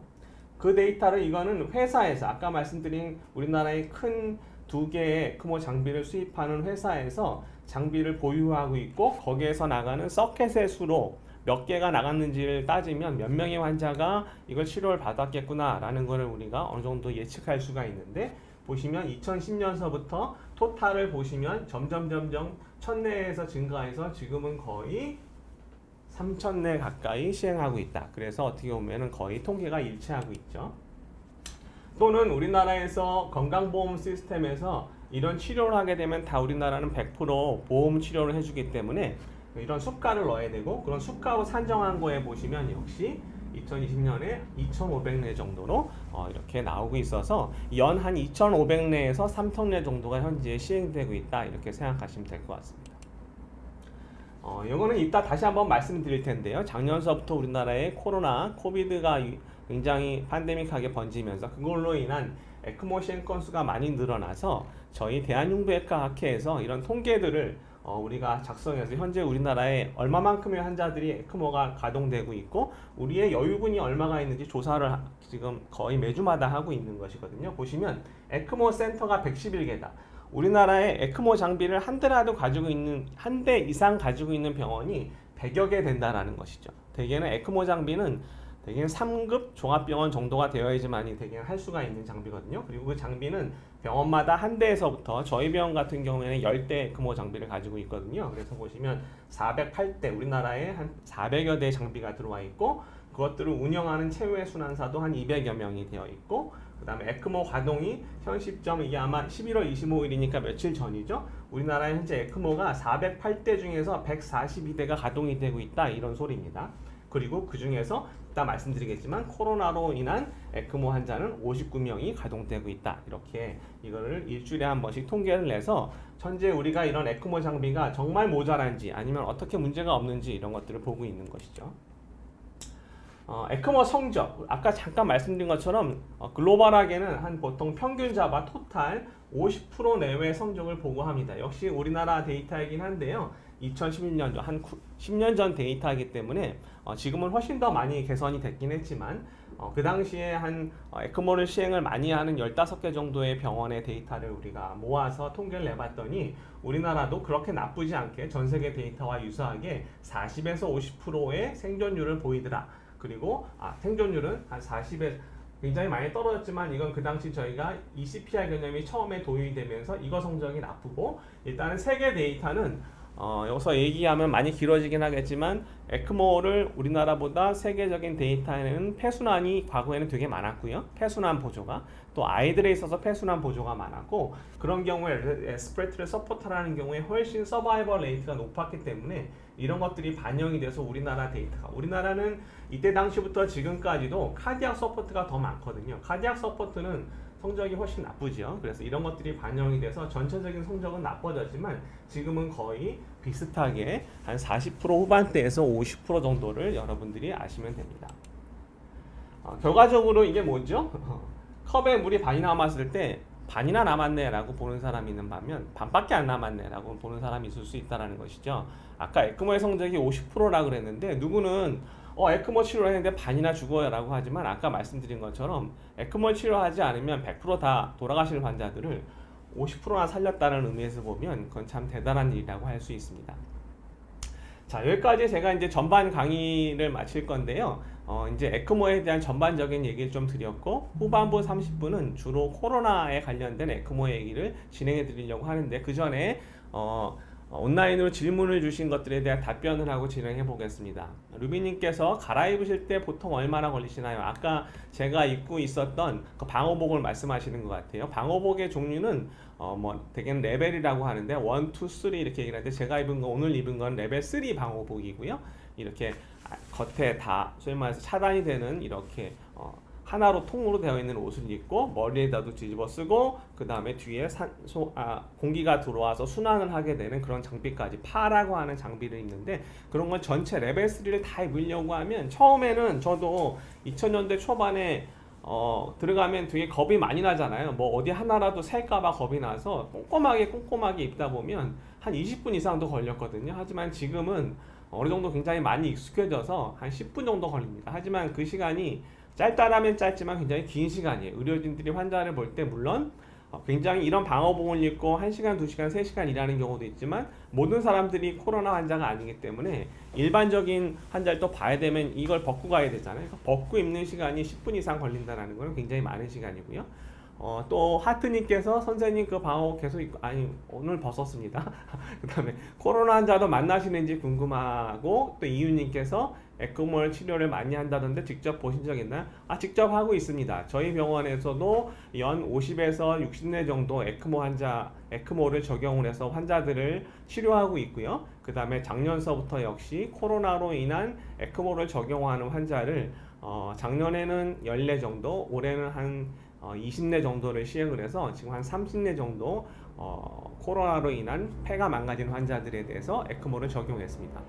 그 데이터를 이거는 회사에서 아까 말씀드린 우리나라의 큰 2개의 에크모 장비를 수입하는 회사에서 장비를 보유하고 있고 거기에서 나가는 서켓의 수로 몇 개가 나갔는지를 따지면 몇 명의 환자가 이걸 치료를 받았겠구나 라는 것을 우리가 어느 정도 예측할 수가 있는데 보시면 2010년서부터 토탈을 보시면 점점 1,000례에서 증가해서 지금은 거의 3,000례 가까이 시행하고 있다. 그래서 어떻게 보면 거의 통계가 일치하고 있죠. 또는 우리나라에서 건강보험 시스템에서 이런 치료를 하게 되면 다 우리나라는 100% 보험 치료를 해주기 때문에 이런 수가를 넣어야 되고 그런 수가로 산정한 거에 보시면 역시 2020년에 2,500례 정도로 이렇게 나오고 있어서 연 한 2,500례에서 3,000례 정도가 현재 시행되고 있다 이렇게 생각하시면 될 것 같습니다. 이거는 이따 다시 한번 말씀드릴 텐데요. 작년서부터 우리나라에 코비드가 굉장히 팬데믹하게 번지면서 그걸로 인한 에크모 시행 건수가 많이 늘어나서 저희 대한흉부외과학회에서 이런 통계들을 우리가 작성해서 현재 우리나라에 얼마만큼의 환자들이 에크모가 가동되고 있고 우리의 여유분이 얼마가 있는지 조사를 지금 거의 매주마다 하고 있는 것이거든요. 보시면 에크모 센터가 111개다. 우리나라에 에크모 장비를 한 대 이상 가지고 있는 병원이 100여 개 된다라는 것이죠. 대개는 에크모 장비는 대개는 3급 종합병원 정도가 되어야지만이 대개는 할 수가 있는 장비거든요. 그리고 그 장비는 병원마다 한 대에서부터 저희 병원 같은 경우에는 10대 에크모 장비를 가지고 있거든요. 그래서 보시면 408대 우리나라에 한 400여 대 장비가 들어와 있고 그것들을 운영하는 체외 순환사도 한 200여 명이 되어 있고 그 다음에 에크모 가동이 현 시점 이게 아마 11월 25일이니까 며칠 전이죠. 우리나라에 현재 에크모가 408대 중에서 142대가 가동이 되고 있다 이런 소리입니다. 그리고 그 중에서 이따 말씀드리겠지만 코로나로 인한 에크모 환자는 59명이 가동되고 있다. 이렇게 이거를 일주일에 한 번씩 통계를 내서 현재 우리가 이런 에크모 장비가 정말 모자란지 아니면 어떻게 문제가 없는지 이런 것들을 보고 있는 것이죠. 에크모 성적 아까 잠깐 말씀드린 것처럼 글로벌하게는 한 보통 평균 잡아 토탈 50% 내외 성적을 보고합니다. 역시 우리나라 데이터이긴 한데요. 2016년도 한 10년 전 데이터이기 때문에 지금은 훨씬 더 많이 개선이 됐긴 했지만 그 당시에 한 에크모를 시행을 많이 하는 15개 정도의 병원의 데이터를 우리가 모아서 통계를 내봤더니 우리나라도 그렇게 나쁘지 않게 전 세계 데이터와 유사하게 40에서 50%의 생존율을 보이더라. 그리고 생존율은 한 40에 굉장히 많이 떨어졌지만 이건 그 당시 저희가 ECPR 개념이 처음에 도입되면서 이거 성적이 나쁘고 일단은 세계 데이터는 여기서 얘기하면 많이 길어지긴 하겠지만 에크모를 우리나라보다 세계적인 데이터에는 폐순환이 과거에는 되게 많았고요. 폐순환 보조가 또 아이들에 있어서 폐순환 보조가 많았고 그런 경우에 레스피레이터리 서포터라는 경우에 훨씬 서바이벌 레이트가 높았기 때문에 이런 것들이 반영이 돼서 우리나라 데이터가 우리나라는 이때 당시부터 지금까지도 카디악 서포트가 더 많거든요. 카디악 서포트는 성적이 훨씬 나쁘죠. 그래서 이런 것들이 반영이 돼서 전체적인 성적은 나빠졌지만 지금은 거의 비슷하게 한 40% 후반대에서 50% 정도를 여러분들이 아시면 됩니다. 결과적으로 이게 뭐죠? 컵에 물이 반이 남았을 때 반이나 남았네 라고 보는 사람이 있는 반면 반밖에 안 남았네 라고 보는 사람이 있을 수 있다는 것이죠. 아까 에크모의 성적이 50%라 그랬는데 누구는 에크모 치료를 했는데 반이나 죽어요 라고 하지만 아까 말씀드린 것처럼 에크모 치료하지 않으면 100% 다 돌아가시는 환자들을 50%나 살렸다는 의미에서 보면 그건 참 대단한 일이라고 할 수 있습니다. 자, 여기까지 제가 이제 전반 강의를 마칠 건데요. 이제 에크모에 대한 전반적인 얘기를 좀 드렸고 후반부 30분은 주로 코로나에 관련된 에크모 얘기를 진행해 드리려고 하는데 그 전에 온라인으로 질문을 주신 것들에 대한 답변을 하고 진행해 보겠습니다. 루비님께서 갈아입으실 때 보통 얼마나 걸리시나요? 아까 제가 입고 있었던 그 방호복을 말씀하시는 것 같아요. 방호복의 종류는 대개는 레벨이라고 하는데 1, 2, 3 이렇게 얘기를 하는데 제가 입은 거 오늘 입은 건 레벨 3 방호복이고요. 이렇게 겉에 다 소위 말해서 차단이 되는 이렇게 하나로 통으로 되어 있는 옷을 입고 머리에다도 뒤집어 쓰고 그 다음에 뒤에 공기가 들어와서 순환을 하게 되는 그런 장비까지 파라고 하는 장비를 입는데 그런 건 전체 레벨 3를 다 입으려고 하면 처음에는 저도 2000년대 초반에 들어가면 되게 겁이 많이 나잖아요. 뭐 어디 하나라도 셀까봐 겁이 나서 꼼꼼하게 입다 보면 한 20분 이상도 걸렸거든요. 하지만 지금은 어느 정도 굉장히 많이 익숙해져서 한 10분 정도 걸립니다. 하지만 그 시간이 짧다라면 짧지만 굉장히 긴 시간이에요. 의료진들이 환자를 볼 때 물론 굉장히 이런 방호복을 입고 1시간, 2시간, 3시간 일하는 경우도 있지만 모든 사람들이 코로나 환자가 아니기 때문에 일반적인 환자를 또 봐야 되면 이걸 벗고 가야 되잖아요. 벗고 입는 시간이 10분 이상 걸린다는 건 굉장히 많은 시간이고요. 또 하트님께서 선생님 그 방호복 계속 입고 오늘 벗었습니다. 그 다음에 코로나 환자도 만나시는지 궁금하고 또 이유님께서 에크모 치료를 많이 한다던데 직접 보신 적 있나요? 직접 하고 있습니다. 저희 병원에서도 연 50에서 60대 정도 에크모를 적용을 해서 환자들을 치료하고 있고요. 그 다음에 작년서부터 역시 코로나로 인한 에크모를 적용하는 환자를 작년에는 14 정도, 올해는 한 20대 정도를 시행을 해서 지금 한 30대 정도 코로나로 인한 폐가 망가진 환자들에 대해서 에크모를 적용했습니다.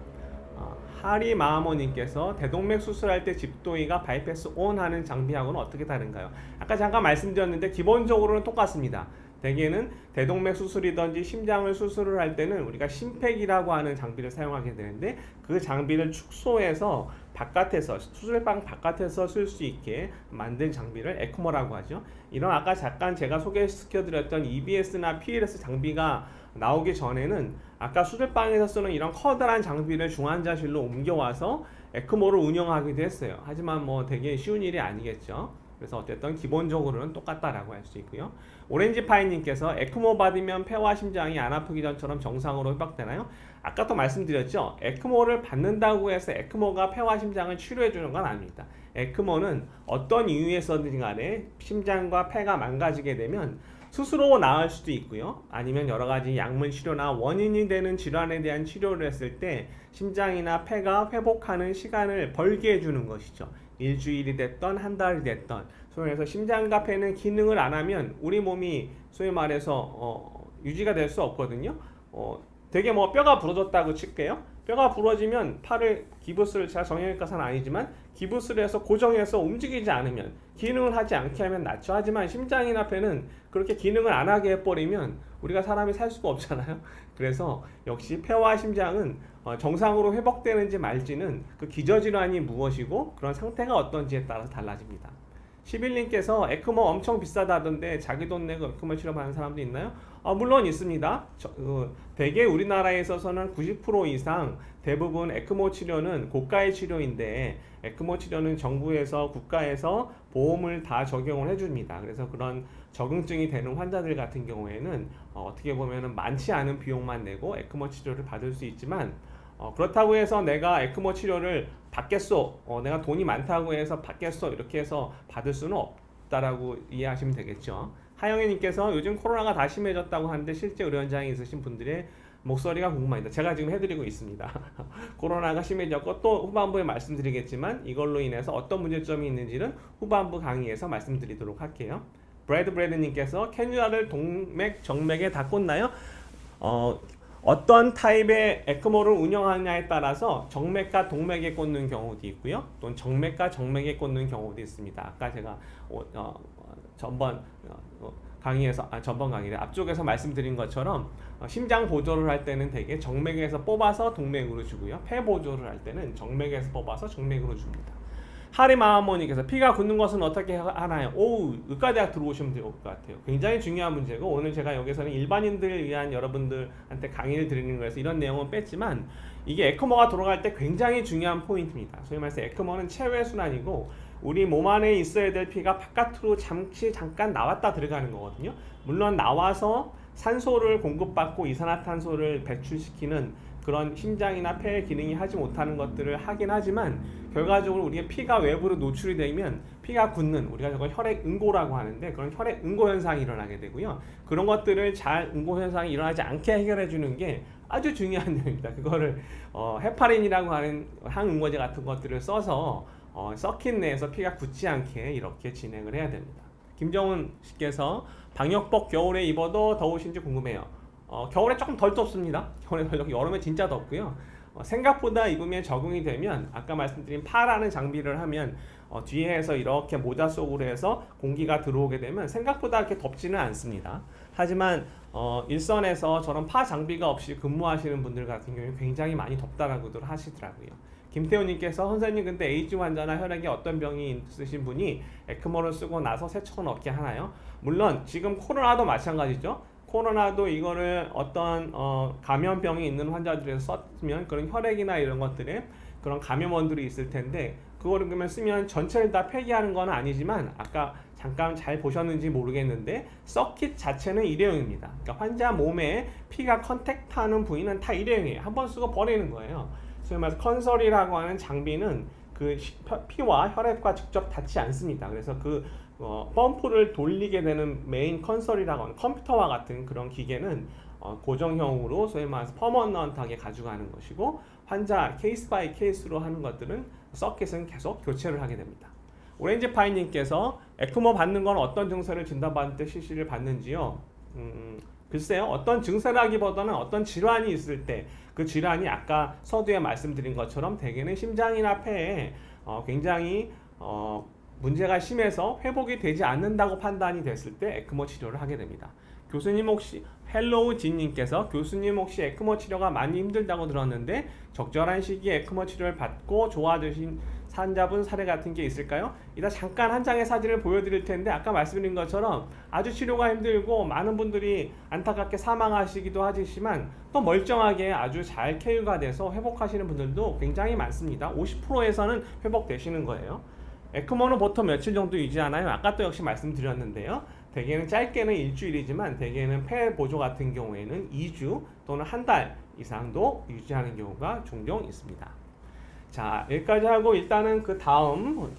하리 마하모님께서 대동맥 수술할 때 집도의가 바이패스 온 하는 장비하고는 어떻게 다른가요? 아까 잠깐 말씀드렸는데 기본적으로는 똑같습니다. 대개는 대동맥 수술이든지 심장을 수술을 할 때는 우리가 심팩이라고 하는 장비를 사용하게 되는데 그 장비를 축소해서 바깥에서 수술방 바깥에서 쓸 수 있게 만든 장비를 에크모라고 하죠. 이런 아까 잠깐 제가 소개시켜드렸던 EBS나 PLS 장비가 나오기 전에는 아까 수술방에서 쓰는 이런 커다란 장비를 중환자실로 옮겨와서 에크모를 운영하기도 했어요. 하지만 되게 쉬운 일이 아니겠죠. 그래서 어쨌든 기본적으로는 똑같다라고 할 수 있고요. 오렌지파이님께서 에크모 받으면 폐와 심장이 안 아프기 전처럼 정상으로 회복되나요? 아까도 말씀드렸죠. 에크모를 받는다고 해서 에크모가 폐와 심장을 치료해주는 건 아닙니다. 에크모는 어떤 이유에서든 간에 심장과 폐가 망가지게 되면 스스로 나을 수도 있고요. 아니면 여러 가지 약물 치료나 원인이 되는 질환에 대한 치료를 했을 때 심장이나 폐가 회복하는 시간을 벌게 해주는 것이죠. 일주일이 됐던 한 달이 됐던 소위 말해서 심장과 폐는 기능을 안 하면 우리 몸이 소위 말해서 유지가 될 수 없거든요. 되게 뼈가 부러졌다고 칠게요. 뼈가 부러지면 팔을 기부스를 제가 정형외과사는 아니지만 기부스를 해서 고정해서 움직이지 않으면 기능을 하지 않게 하면 낫죠. 하지만 심장이나 폐는 그렇게 기능을 안 하게 해버리면 우리가 사람이 살 수가 없잖아요. 그래서 역시 폐와 심장은 정상으로 회복되는지 말지는 그 기저질환이 무엇이고 그런 상태가 어떤지에 따라서 달라집니다. 11님께서 에크모 엄청 비싸다던데 자기 돈 내고 에크모 치료받는 사람도 있나요? 물론 있습니다. 대개 우리나라에 있어서는 90% 이상 대부분 에크모 치료는 고가의 치료인데 에크모 치료는 정부에서 국가에서 보험을 다 적용을 해줍니다. 그래서 그런 적응증이 되는 환자들 같은 경우에는 어떻게 보면은 많지 않은 비용만 내고 에크모 치료를 받을 수 있지만 그렇다고 해서 내가 에크모 치료를 받겠소, 내가 돈이 많다고 해서 받겠소 이렇게 해서 받을 수는 없다라고 이해하시면 되겠죠. 하영애님께서 요즘 코로나가 다 심해졌다고 하는데 실제 의료 현장에 있으신 분들의 목소리가 궁금합니다. 제가 지금 해드리고 있습니다. 코로나가 심해졌고 또 후반부에 말씀드리겠지만 이걸로 인해서 어떤 문제점이 있는지는 후반부 강의에서 말씀드리도록 할게요. 브래드님께서 캐뉼라를 동맥, 정맥에 다 꽂나요? 어떤 타입의 에크모를 운영하느냐에 따라서 정맥과 동맥에 꽂는 경우도 있고요. 또는 정맥과 정맥에 꽂는 경우도 있습니다. 아까 제가 전번 강의를 앞쪽에서 말씀드린 것처럼 심장 보조를 할 때는 대개 정맥에서 뽑아서 동맥으로 주고요. 폐 보조를 할 때는 정맥에서 뽑아서 정맥으로 줍니다. 하리마하모니께서 피가 굳는 것은 어떻게 하나요? 의과대학 들어오시면 될 것 같아요. 굉장히 중요한 문제고 오늘 제가 여기서는 일반인들을 위한 여러분들한테 강의를 드리는 거여서 이런 내용은 뺐지만 이게 에크모가 돌아갈 때 굉장히 중요한 포인트입니다. 소위 말해서 에크모는 체외순환이고 우리 몸 안에 있어야 될 피가 바깥으로 잠깐 나왔다 들어가는 거거든요. 물론 나와서 산소를 공급받고 이산화탄소를 배출시키는 그런 심장이나 폐의 기능이 하지 못하는 것들을 하긴 하지만 결과적으로 우리의 피가 외부로 노출이 되면 피가 굳는 우리가 저걸 혈액 응고라고 하는데 그런 혈액 응고 현상이 일어나게 되고요. 그런 것들을 잘 응고 현상이 일어나지 않게 해결해 주는 게 아주 중요한 내용입니다. 그거를 헤파린이라고 하는 항응고제 같은 것들을 써서 서킷 내에서 피가 굳지 않게 이렇게 진행을 해야 됩니다. 김정은 씨께서 방역복 겨울에 입어도 더우신지 궁금해요. 겨울에 조금 덜 덥습니다. 겨울에 덜 덥고 여름에 진짜 덥고요. 생각보다 입으면 적응이 되면 아까 말씀드린 파라는 장비를 하면 뒤에서 이렇게 모자 속으로 해서 공기가 들어오게 되면 생각보다 그렇게 덥지는 않습니다. 하지만 일선에서 저런 파 장비가 없이 근무하시는 분들 같은 경우에 굉장히 많이 덥다라고들 하시더라고요. 김태훈님께서 선생님 근데 에이즈 환자나 혈액에 어떤 병이 있으신 분이 에크모를 쓰고 나서 세척은 어떻게 하나요? 물론 지금 코로나도 마찬가지죠. 코로나도 이거를 어떤 감염병이 있는 환자들에서 썼으면 그런 혈액이나 이런 것들에 그런 감염원들이 있을 텐데 그거를 그러면 쓰면 전체를 다 폐기하는 건 아니지만 아까 잠깐 잘 보셨는지 모르겠는데 서킷 자체는 일회용입니다. 그러니까 환자 몸에 피가 컨택트하는 부위는 다 일회용이에요. 한번 쓰고 버리는 거예요. 소위 말해서 컨설이라고 하는 장비는 그 피와 혈액과 직접 닿지 않습니다. 그래서 그 펌프를 돌리게 되는 메인 컨설이라고 하는 컴퓨터와 같은 그런 기계는 고정형으로 소위 말해서 퍼머넌트하게 가져가는 것이고 환자 케이스 바이 케이스로 하는 것들은 서킷은 계속 교체를 하게 됩니다. 오렌지 파이님께서 에크모 받는 건 어떤 증세를 진단받을 때 실시를 받는지요? 글쎄요. 어떤 증세라기보다는 어떤 질환이 있을 때 그 질환이 아까 서두에 말씀드린 것처럼 대개는 심장이나 폐에 굉장히 문제가 심해서 회복이 되지 않는다고 판단이 됐을 때 에크모 치료를 하게 됩니다. 교수님 혹시 헬로우 진님께서 교수님 혹시 에크모 치료가 많이 힘들다고 들었는데 적절한 시기에 에크모 치료를 받고 좋아지신 환자분 사례 같은 게 있을까요? 이따 잠깐 한 장의 사진을 보여드릴 텐데 아까 말씀드린 것처럼 아주 치료가 힘들고 많은 분들이 안타깝게 사망하시기도 하지만 또 멀쩡하게 아주 잘 쾌유가 돼서 회복하시는 분들도 굉장히 많습니다. 50%에서는 회복되시는 거예요. 에크모는 보통 며칠 정도 유지하나요? 아까 또 역시 말씀드렸는데요. 대개는 짧게는 일주일이지만 대개는 폐 보조 같은 경우에는 2주 또는 한 달 이상도 유지하는 경우가 종종 있습니다. 자, 여기까지 하고 일단은 그 다음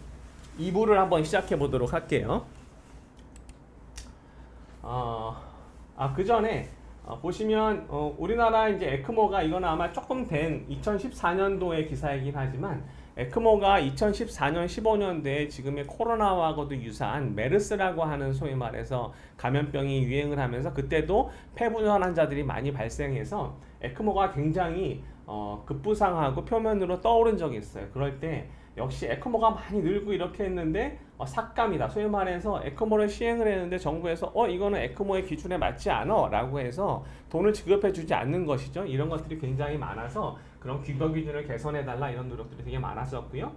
2부를 한번 시작해 보도록 할게요. 그 전에 보시면 우리나라 이제 에크모가 이거는 아마 조금 된 2014년도의 기사이긴 하지만 에크모가 2014년, 15년도에 지금의 코로나와도 유사한 메르스라고 하는 소위 말해서 감염병이 유행을 하면서 그때도 폐분열 환자들이 많이 발생해서 에크모가 굉장히 급부상하고 표면으로 떠오른 적이 있어요. 그럴 때 역시 에크모가 많이 늘고 이렇게 했는데 삭감이다. 소위 말해서 에크모를 시행을 했는데 정부에서 이거는 에크모의 기준에 맞지 않아 라고 해서 돈을 지급해 주지 않는 것이죠. 이런 것들이 굉장히 많아서 그런 규格기준을 개선해 달라 이런 노력들이 되게 많았었고요.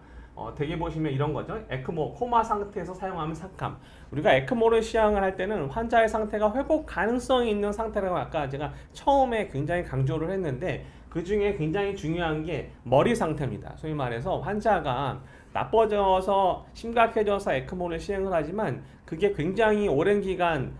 대개 보시면 이런 거죠. 에크모, 코마 상태에서 사용하면 삭감. 우리가 에크모를 시향을 할 때는 환자의 상태가 회복 가능성이 있는 상태라고 아까 제가 처음에 굉장히 강조를 했는데 그 중에 굉장히 중요한 게 머리 상태입니다. 소위 말해서 환자가 나빠져서 심각해져서 에크모를 시행을 하지만 그게 굉장히 오랜 기간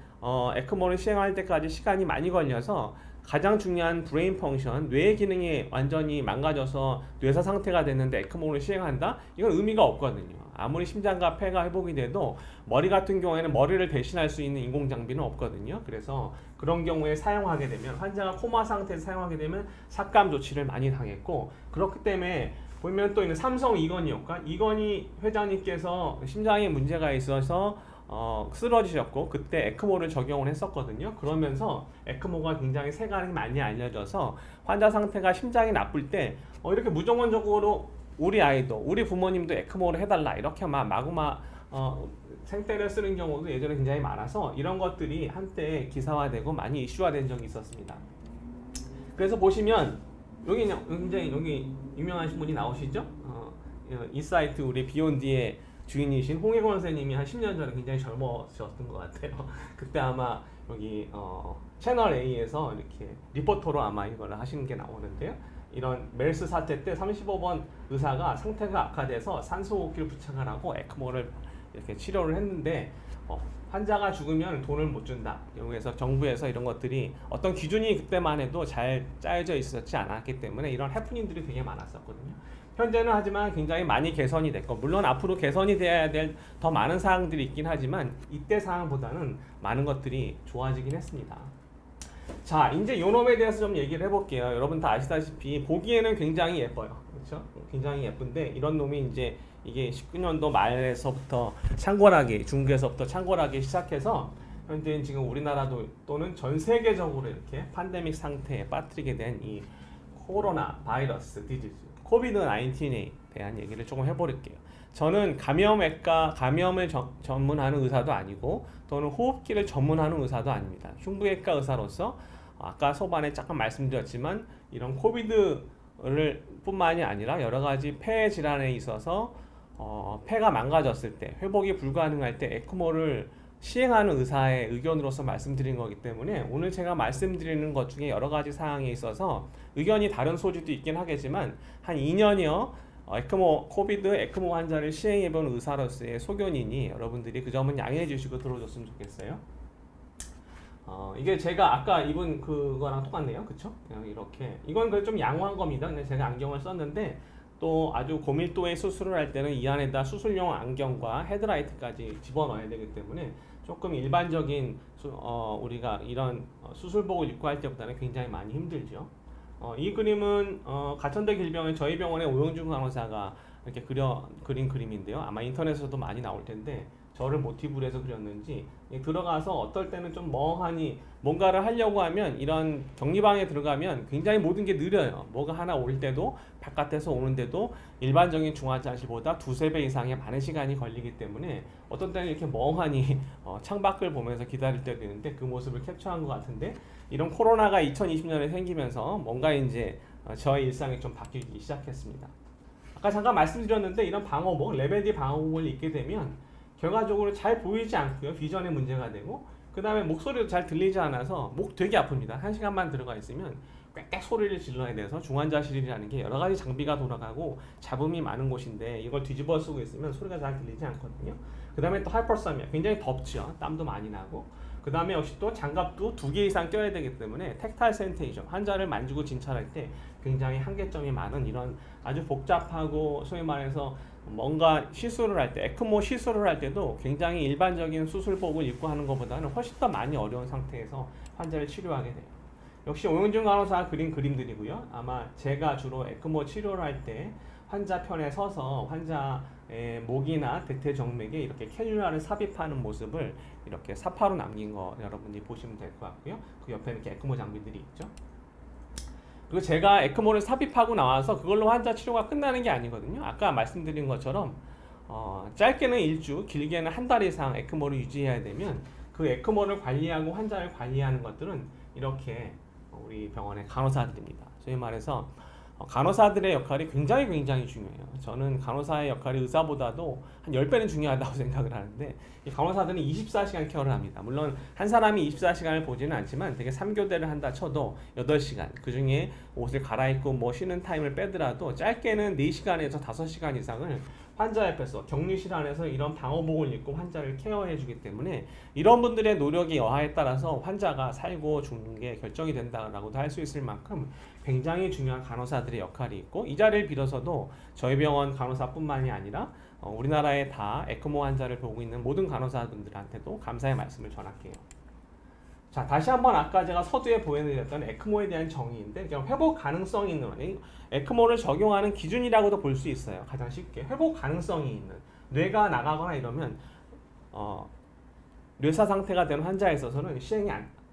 에크모를 시행할 때까지 시간이 많이 걸려서 가장 중요한 브레인 펑션, 뇌의 기능이 완전히 망가져서 뇌사 상태가 됐는데 에크모를 시행한다? 이건 의미가 없거든요. 아무리 심장과 폐가 회복이 돼도 머리 같은 경우에는 머리를 대신할 수 있는 인공장비는 없거든요. 그래서 그런 경우에 사용하게 되면 환자가 코마 상태에서 사용하게 되면 삭감 조치를 많이 당했고 그렇기 때문에 보면 또 있는 삼성 이건희 효과, 이건희 회장님께서 심장에 문제가 있어서 쓰러지셨고 그때 에크모를 적용을 했었거든요. 그러면서 에크모가 굉장히 세간이 많이 알려져서 환자 상태가 심장이 나쁠 때 이렇게 무조건적으로 우리 아이도 우리 부모님도 에크모를 해달라 이렇게 막 마구마 생떼를 쓰는 경우도 예전에 굉장히 많아서 이런 것들이 한때 기사화되고 많이 이슈화된 적이 있었습니다. 그래서 보시면 여기 굉장히 여기 유명하신 분이 나오시죠? 이 사이트 우리 비욘디의 주인이신 홍혜권 선생님이 한 10년 전에 굉장히 젊어졌던 것 같아요. 그때 아마 여기 채널 A에서 이렇게 리포터로 아마 이걸 하시는 게 나오는데요. 이런 멜스 사태 때 35번 의사가 상태가 악화돼서 산소호흡기를 부착을 하고 에크모를 이렇게 치료를 했는데 환자가 죽으면 돈을 못 준다. 그래서 정부에서 이런 것들이 어떤 기준이 그때만 해도 잘 짜여져 있었지 않았기 때문에 이런 해프닝들이 되게 많았었거든요. 현재는 하지만 굉장히 많이 개선이 됐고 물론 앞으로 개선이 돼야 될 더 많은 사항들이 있긴 하지만 이때 상황보다는 많은 것들이 좋아지긴 했습니다. 자, 이제 요놈에 대해서 좀 얘기를 해볼게요. 여러분 다 아시다시피 보기에는 굉장히 예뻐요. 그렇죠? 굉장히 예쁜데 이런 놈이 이제 이게 19년도 말에서부터 창궐하기, 중국에서부터 창궐하기 시작해서 현재 지금 우리나라도 또는 전 세계적으로 이렇게 팬데믹 상태에 빠뜨리게 된 이 코로나 바이러스 디지즈 코비드 19에 대한 얘기를 조금 해버릴게요. 저는 감염을 전문하는 의사도 아니고 또는 호흡기를 전문하는 의사도 아닙니다. 흉부외과 의사로서 아까 소반에 잠깐 말씀드렸지만 이런 코비드를 뿐만이 아니라 여러 가지 폐 질환에 있어서 폐가 망가졌을 때 회복이 불가능할 때 에크모를 시행하는 의사의 의견으로서 말씀드린 거기 때문에 오늘 제가 말씀드리는 것 중에 여러 가지 사항에 있어서 의견이 다른 소지도 있긴 하겠지만 한 2년여 코비드 에크모 환자를 시행해본 의사로서의 소견이니 여러분들이 그 점은 양해해 주시고 들어줬으면 좋겠어요. 이게 제가 아까 입은 그거랑 똑같네요. 그쵸? 이렇게 이건 좀 양호한 겁니다. 근데 제가 안경을 썼는데 또 아주 고밀도의 수술을 할 때는 이 안에다 수술용 안경과 헤드라이트까지 집어넣어야 되기 때문에 조금 일반적인 우리가 이런 수술복을 입고 할 때보다는 굉장히 많이 힘들죠. 이 그림은 가천대 길병의 저희 병원의 오영준 간호사가 이렇게 그린 그림인데요. 아마 인터넷에서도 많이 나올 텐데 저를 모티브로 해서 그렸는지 들어가서 어떨 때는 좀 멍하니 뭔가를 하려고 하면 이런 격리방에 들어가면 굉장히 모든 게 느려요. 뭐가 하나 올 때도 바깥에서 오는데도 일반적인 중환자실보다 2~3배 이상의 많은 시간이 걸리기 때문에 어떤 때는 이렇게 멍하니 창밖을 보면서 기다릴 때도 있는데 그 모습을 캡처한 것 같은데 이런 코로나가 2020년에 생기면서 뭔가 이제 저의 일상이 좀 바뀌기 시작했습니다. 아까 잠깐 말씀드렸는데 이런 방호복, 레벨D 방호복을 입게 되면 결과적으로 잘 보이지 않고요. 비전에 문제가 되고 그 다음에 목소리도 잘 들리지 않아서 목 되게 아픕니다. 1시간만 들어가 있으면 꽥꽥 소리를 질러야 돼서 중환자실이라는 게 여러 가지 장비가 돌아가고 잡음이 많은 곳인데 이걸 뒤집어 쓰고 있으면 소리가 잘 들리지 않거든요. 그 다음에 또 하이퍼서미아, 굉장히 덥죠. 땀도 많이 나고 그 다음에 역시 또 장갑도 2개 이상 껴야 되기 때문에 텍타일 센테이션, 환자를 만지고 진찰할 때 굉장히 한계점이 많은 이런 아주 복잡하고 소위 말해서 뭔가 시술을 할 때, 에크모 시술을 할 때도 굉장히 일반적인 수술복을 입고 하는 것보다는 훨씬 더 많이 어려운 상태에서 환자를 치료하게 돼요. 역시 오영준 간호사가 그린 그림들이고요. 아마 제가 주로 에크모 치료를 할 때 환자 편에 서서 환자의 목이나 대퇴정맥에 이렇게 캐뉼라를 삽입하는 모습을 이렇게 사파로 남긴 거 여러분들이 보시면 될 것 같고요. 그 옆에 이렇게 에크모 장비들이 있죠. 그리고 제가 에크모를 삽입하고 나와서 그걸로 환자 치료가 끝나는 게 아니거든요. 아까 말씀드린 것처럼 짧게는 1주, 길게는 한 달 이상 에크모를 유지해야 되면 그 에크모를 관리하고 환자를 관리하는 것들은 이렇게 우리 병원의 간호사들입니다. 소위 말해서 간호사들의 역할이 굉장히 중요해요. 저는 간호사의 역할이 의사보다도 한 10배는 중요하다고 생각을 하는데 이 간호사들은 24시간 케어를 합니다. 물론 한 사람이 24시간을 보지는 않지만 되게 3교대를 한다 쳐도 8시간 그 중에 옷을 갈아입고 뭐 쉬는 타임을 빼더라도 짧게는 4시간에서 5시간 이상을 환자 옆에서 격리실 안에서 이런 방호복을 입고 환자를 케어해 주기 때문에 이런 분들의 노력이 여하에 따라서 환자가 살고 죽는 게 결정이 된다라고도 할 수 있을 만큼 굉장히 중요한 간호사들의 역할이 있고 이 자리를 빌어서도 저희 병원 간호사뿐만이 아니라 우리나라에 다 에크모 환자를 보고 있는 모든 간호사분들한테도 감사의 말씀을 전할게요. 자, 다시 한번 아까 제가 서두에 보여드렸던 에크모에 대한 정의인데 회복 가능성이 있는 에크모를 적용하는 기준이라고도 볼 수 있어요. 가장 쉽게 회복 가능성이 있는 뇌가 나가거나 이러면 뇌사 상태가 되는 환자에 있어서는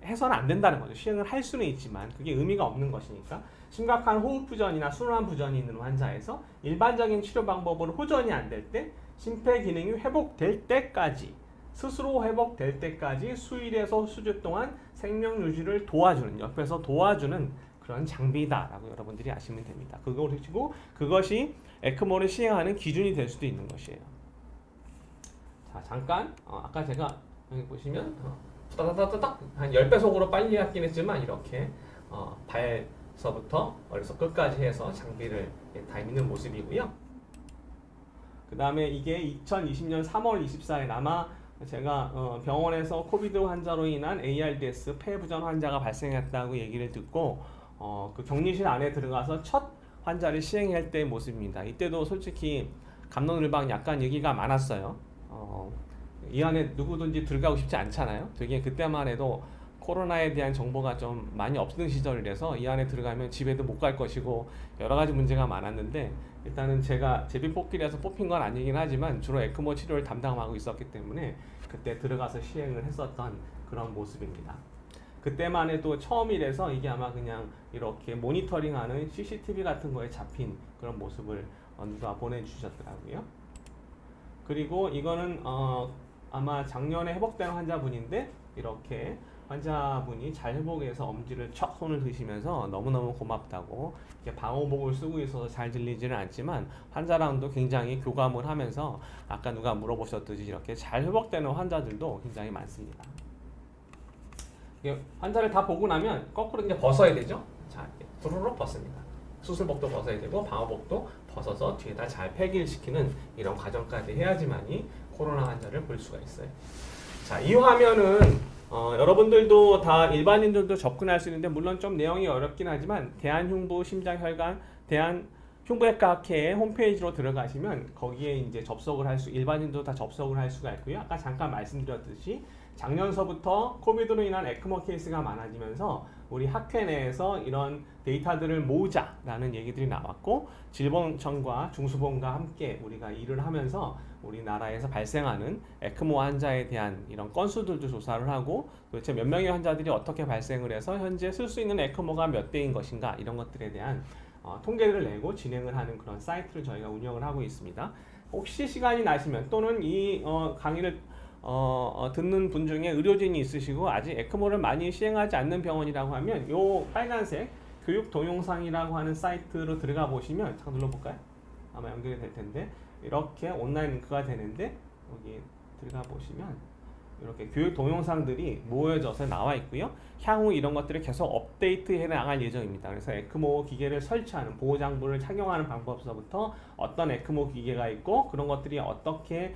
해서는 안 된다는 거죠. 시행을 할 수는 있지만 그게 의미가 없는 것이니까 심각한 호흡 부전이나 순환 부전이 있는 환자에서 일반적인 치료 방법으로 호전이 안 될 때 심폐 기능이 회복될 때까지 스스로 회복될 때까지 수일에서 수주 동안 생명 유지를 도와주는 옆에서 도와주는 그런 장비다라고 여러분들이 아시면 됩니다. 그리고 그것이 에크모를 시행하는 기준이 될 수도 있는 것이에요. 자, 잠깐 아까 제가 여기 보시면 따다다다닥 한 10배속으로 빨리 하긴 했지만 이렇게 발서부터 어려서 끝까지 해서 장비를 다 입는 모습이고요. 그 다음에 이게 2020년 3월 24일 아마 제가 병원에서 코비드 환자로 인한 ARDS 폐부전 환자가 발생했다고 얘기를 듣고 그 격리실 안에 들어가서 첫 환자를 시행할 때의 모습입니다. 이때도 솔직히 갑론을박 약간 얘기가 많았어요. 이 안에 누구든지 들어가고 싶지 않잖아요. 되게 그때만 해도 코로나에 대한 정보가 좀 많이 없는 시절이라서 이 안에 들어가면 집에도 못 갈 것이고 여러 가지 문제가 많았는데 일단은 제가 제비뽑기라서 뽑힌 건 아니긴 하지만 주로 에크모 치료를 담당하고 있었기 때문에 그때 들어가서 시행을 했었던 그런 모습입니다. 그때만 해도 처음이라서 이게 아마 그냥 이렇게 모니터링하는 CCTV 같은 거에 잡힌 그런 모습을 누가 보내주셨더라고요. 그리고 이거는 아마 작년에 회복된 환자분인데 이렇게 환자분이 잘 회복해서 엄지를 척 손을 드시면서 너무너무 고맙다고 이렇게 방호복을 쓰고 있어서 잘 들리지는 않지만 환자랑도 굉장히 교감을 하면서 아까 누가 물어보셨듯이 이렇게 잘 회복되는 환자들도 굉장히 많습니다. 환자를 다 보고 나면 거꾸로 이제 벗어야 되죠. 자, 두루룩 벗습니다. 수술복도 벗어야 되고 방호복도 벗어서 뒤에다 잘 폐기시키는 이런 과정까지 해야지만이 코로나 환자를 볼 수가 있어요. 자, 이 화면은 여러분들도 다 일반인들도 접근할 수 있는데 물론 좀 내용이 어렵긴 하지만 대한흉부심장혈관 흉부외과학회의 홈페이지로 들어가시면 거기에 이제 일반인도 다 접속을 할 수가 있고요. 아까 잠깐 말씀드렸듯이 작년서부터 코비드로 인한 에크모 케이스가 많아지면서 우리 학회 내에서 이런 데이터들을 모으자라는 얘기들이 나왔고 질병청과 중수본과 함께 우리가 일을 하면서 우리나라에서 발생하는 에크모 환자에 대한 이런 건수들도 조사를 하고 도대체 몇 명의 환자들이 어떻게 발생을 해서 현재 쓸 수 있는 에크모가 몇 대인 것인가 이런 것들에 대한 통계를 내고 진행을 하는 그런 사이트를 저희가 운영을 하고 있습니다. 혹시 시간이 나시면 또는 이 강의를 듣는 분 중에 의료진이 있으시고 아직 에크모를 많이 시행하지 않는 병원이라고 하면 요 빨간색 교육 동영상이라고 하는 사이트로 들어가 보시면 잠깐 눌러볼까요? 아마 연결이 될 텐데 이렇게 온라인 링크가 되는데 여기 들어가 보시면 이렇게 교육 동영상들이 모여져서 나와 있고요. 향후 이런 것들을 계속 업데이트해 나갈 예정입니다. 그래서 에크모 기계를 설치하는 보호장구를 착용하는 방법서부터 어떤 에크모 기계가 있고 그런 것들이 어떻게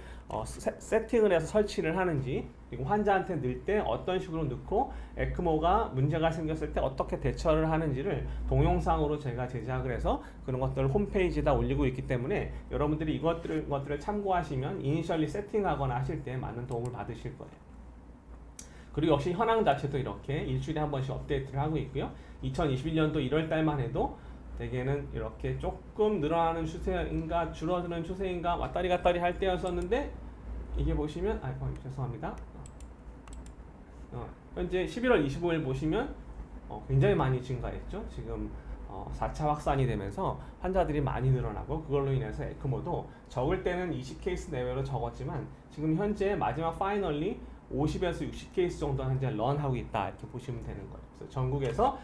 세팅을 해서 설치를 하는지 그리고 환자한테 넣을 때 어떤 식으로 넣고 에크모가 문제가 생겼을 때 어떻게 대처를 하는지를 동영상으로 제가 제작을 해서 그런 것들을 홈페이지에다 올리고 있기 때문에 여러분들이 이것들을 참고하시면 이니셜리 세팅하거나 하실 때 많은 도움을 받으실 거예요. 그리고 역시 현황 자체도 이렇게 일주일에 한 번씩 업데이트를 하고 있고요. 2021년도 1월 달만 해도 대개는 이렇게 조금 늘어나는 추세인가 줄어드는 추세인가 왔다리 갔다리 할 때였었는데 이게 보시면 죄송합니다. 현재 11월 25일 보시면 굉장히 많이 증가했죠. 지금 4차 확산이 되면서 환자들이 많이 늘어나고 그걸로 인해서 에크모도 적을 때는 20케이스 내외로 적었지만 지금 현재 마지막 파이널리 50에서 60케이스 정도 현재 런하고 있다 이렇게 보시면 되는 거예요. 그래서 전국에서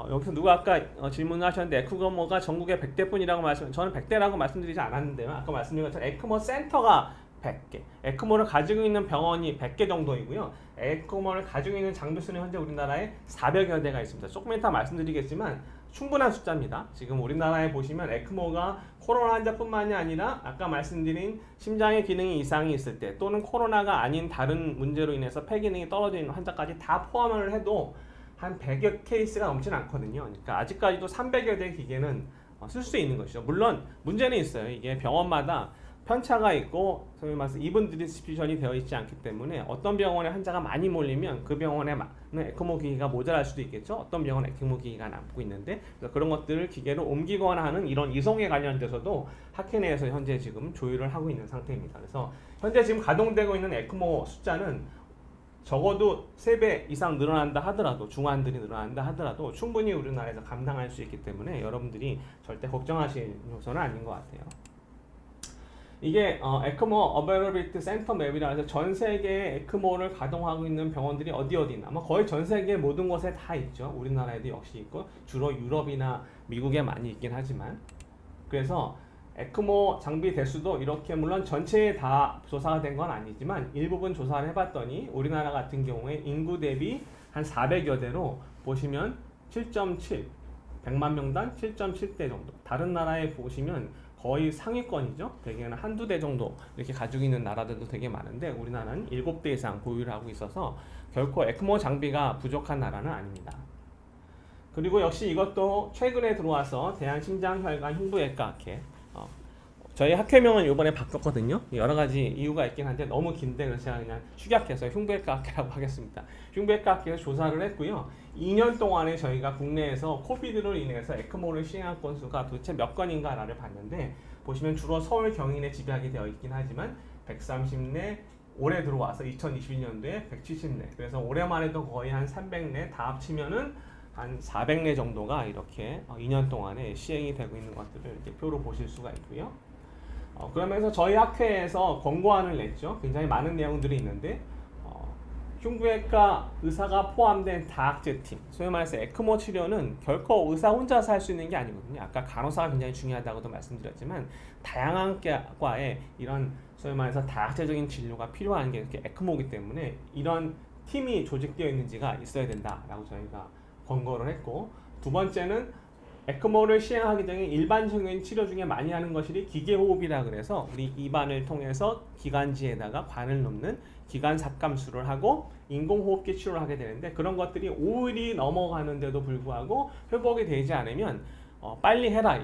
여기서 누가 아까 질문을 하셨는데 에크모가 전국에 100대뿐이라고 저는 100대라고 말씀드리지 않았는데요. 아까 말씀드린 것처럼 에크모 센터가 100개, 에크모를 가지고 있는 병원이 100개 정도이고요. 에크모를 가지고 있는 장비수는 현재 우리나라에 400여 대가 있습니다. 조금 이따 말씀드리겠지만 충분한 숫자입니다. 지금 우리나라에 보시면 에크모가 코로나 환자뿐만이 아니라 아까 말씀드린 심장의 기능이 이상이 있을 때 또는 코로나가 아닌 다른 문제로 인해서 폐 기능이 떨어지는 환자까지 다 포함을 해도 한 100여 케이스가 넘진 않거든요. 그러니까 아직까지도 300여 대 기계는 쓸 수 있는 것이죠. 물론 문제는 있어요. 이게 병원마다 편차가 있고 소위 말해서 이븐 디스트리뷰션이 되어 있지 않기 때문에 어떤 병원에 환자가 많이 몰리면 그 병원에 많은 에크모 기기가 모자랄 수도 있겠죠. 어떤 병원에 에크모 기기가 남고 있는데 그런 것들을 기계로 옮기거나 하는 이런 이송에 관련돼서도 학회 내에서 현재 지금 조율을 하고 있는 상태입니다. 그래서 현재 지금 가동되고 있는 에크모 숫자는 적어도 3배 이상 늘어난다 하더라도 중환들이 늘어난다 하더라도 충분히 우리나라에서 감당할 수 있기 때문에 여러분들이 절대 걱정하실 요소는 아닌 것 같아요. 이게 에크모 어베러빌리티 센터 맵이라 해서 전 세계에 에크모를 가동하고 있는 병원들이 어디 있나 아마 거의 전 세계 모든 곳에 다 있죠. 우리나라에도 역시 있고 주로 유럽이나 미국에 많이 있긴 하지만 그래서 에크모 장비 대수도 이렇게 물론 전체에 다 조사가 된 건 아니지만 일부분 조사를 해봤더니 우리나라 같은 경우에 인구 대비 한 400여 대로 보시면 7.7 100만 명당 7.7대 정도. 다른 나라에 보시면 거의 상위권이죠. 대개는 한두 대 정도 이렇게 가지고 있는 나라들도 되게 많은데 우리나라는 7대 이상 보유를 하고 있어서 결코 에크모 장비가 부족한 나라는 아닙니다. 그리고 역시 이것도 최근에 들어와서 대한심장혈관흉부외과학회 저희 학회명은 이번에 바꿨거든요. 여러 가지 이유가 있긴 한데 너무 긴데 그래서 제가 그냥 축약해서 흉부외과학회라고 하겠습니다. 흉부외과학회에서 조사를 했고요. 2년 동안에 저희가 국내에서 코비드로 인해서 에크모를 시행한 건수가 도대체 몇 건인가를 봤는데 보시면 주로 서울 경인에 집약이 되어 있긴 하지만 130내 올해 들어와서 2022년도에 170내 그래서 올해만 해도 거의 한 300내 다 합치면은 한 400내 정도가 이렇게 2년 동안에 시행이 되고 있는 것들을 이렇게 표로 보실 수가 있고요. 그러면서 저희 학회에서 권고안을 냈죠. 굉장히 많은 내용들이 있는데 흉부외과 의사가 포함된 다학제팀 소위 말해서 에크모 치료는 결코 의사 혼자서 할 수 있는 게 아니거든요. 아까 간호사가 굉장히 중요하다고도 말씀드렸지만 다양한 과에 이런 소위 말해서 다학제적인 진료가 필요한 게 이렇게 에크모이기 때문에 이런 팀이 조직되어 있는지가 있어야 된다라고 저희가 권고를 했고 두 번째는 에크모를 시행하기 전에 일반적인 치료 중에 많이 하는 것이 기계호흡이라 그래서 우리 입안을 통해서 기관지에다가 관을 넣는 기관 삭감술을 하고 인공호흡기 치료를 하게 되는데 그런 것들이 5일이 넘어가는데도 불구하고 회복이 되지 않으면 빨리 해라.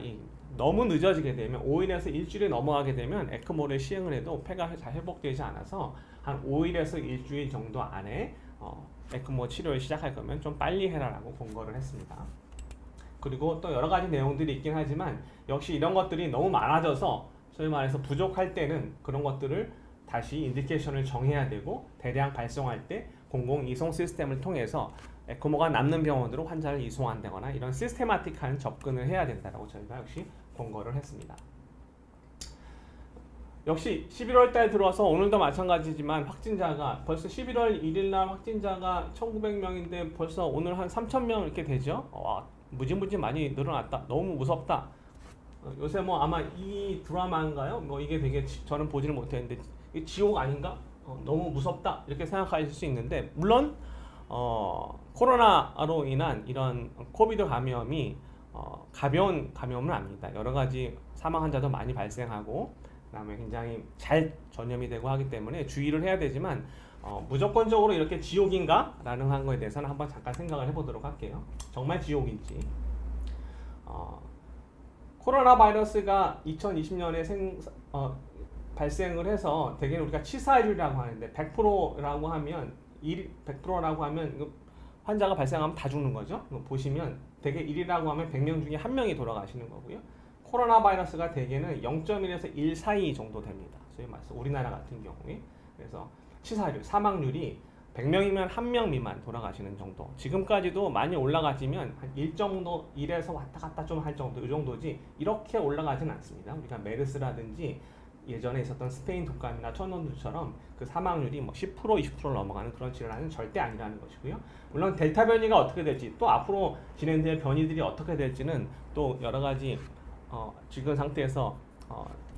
너무 늦어지게 되면 5일에서 일주일이 넘어가게 되면 에크모를 시행을 해도 폐가 잘 회복되지 않아서 한 5일에서 일주일 정도 안에 에크모 치료를 시작할 거면 좀 빨리 해라라고 권고를 했습니다. 그리고 또 여러 가지 내용들이 있긴 하지만 역시 이런 것들이 너무 많아져서 소위 말해서 부족할 때는 그런 것들을 다시 인디케이션을 정해야 되고 대량 발송할 때 공공 이송 시스템을 통해서 에크모가 남는 병원으로 환자를 이송한다거나 이런 시스테마틱한 접근을 해야 된다고 저희가 역시 권고를 했습니다. 역시 11월 달 들어와서 오늘도 마찬가지지만 확진자가 벌써 11월 1일 날 확진자가 1900명인데 벌써 오늘 한 3000명 이렇게 되죠. 무지무지 많이 늘어났다. 너무 무섭다. 요새 뭐 아마 이 드라마인가요? 뭐 이게 되게 저는 보지를 못했는데 이게 지옥 아닌가? 너무 무섭다 이렇게 생각하실 수 있는데 물론 코로나로 인한 이런 코비드 감염이 가벼운 감염은 아닙니다. 여러 가지 사망 환자도 많이 발생하고 그다음에 굉장히 잘 전염이 되고 하기 때문에 주의를 해야 되지만 무조건적으로 이렇게 지옥인가? 라는 한 거에 대해서는 한번 잠깐 생각을 해보도록 할게요. 정말 지옥인지. 코로나 바이러스가 2020년에 발생을 해서 대개 우리가 치사율이라고 하는데 100%라고 하면 100%라고 하면 환자가 발생하면 다 죽는 거죠. 보시면 대개 1이라고 하면 100명 중에 1명이 돌아가시는 거고요. 코로나 바이러스가 대개는 0.1에서 1 사이 정도 됩니다. 소위 말해서 우리나라 같은 경우에. 그래서 치사율, 사망률이 100명이면 1명 미만 돌아가시는 정도. 지금까지도 많이 올라가지면 한 1 정도, 1에서 왔다 갔다 좀 할 정도, 이 정도지 이렇게 올라가진 않습니다. 우리가 메르스라든지 예전에 있었던 스페인 독감이나 천연두처럼 그 사망률이 뭐 10% 20%를 넘어가는 그런 질환은 절대 아니라는 것이고요. 물론 델타 변이가 어떻게 될지 또 앞으로 진행될 변이들이 어떻게 될지는 또 여러 가지 지금 상태에서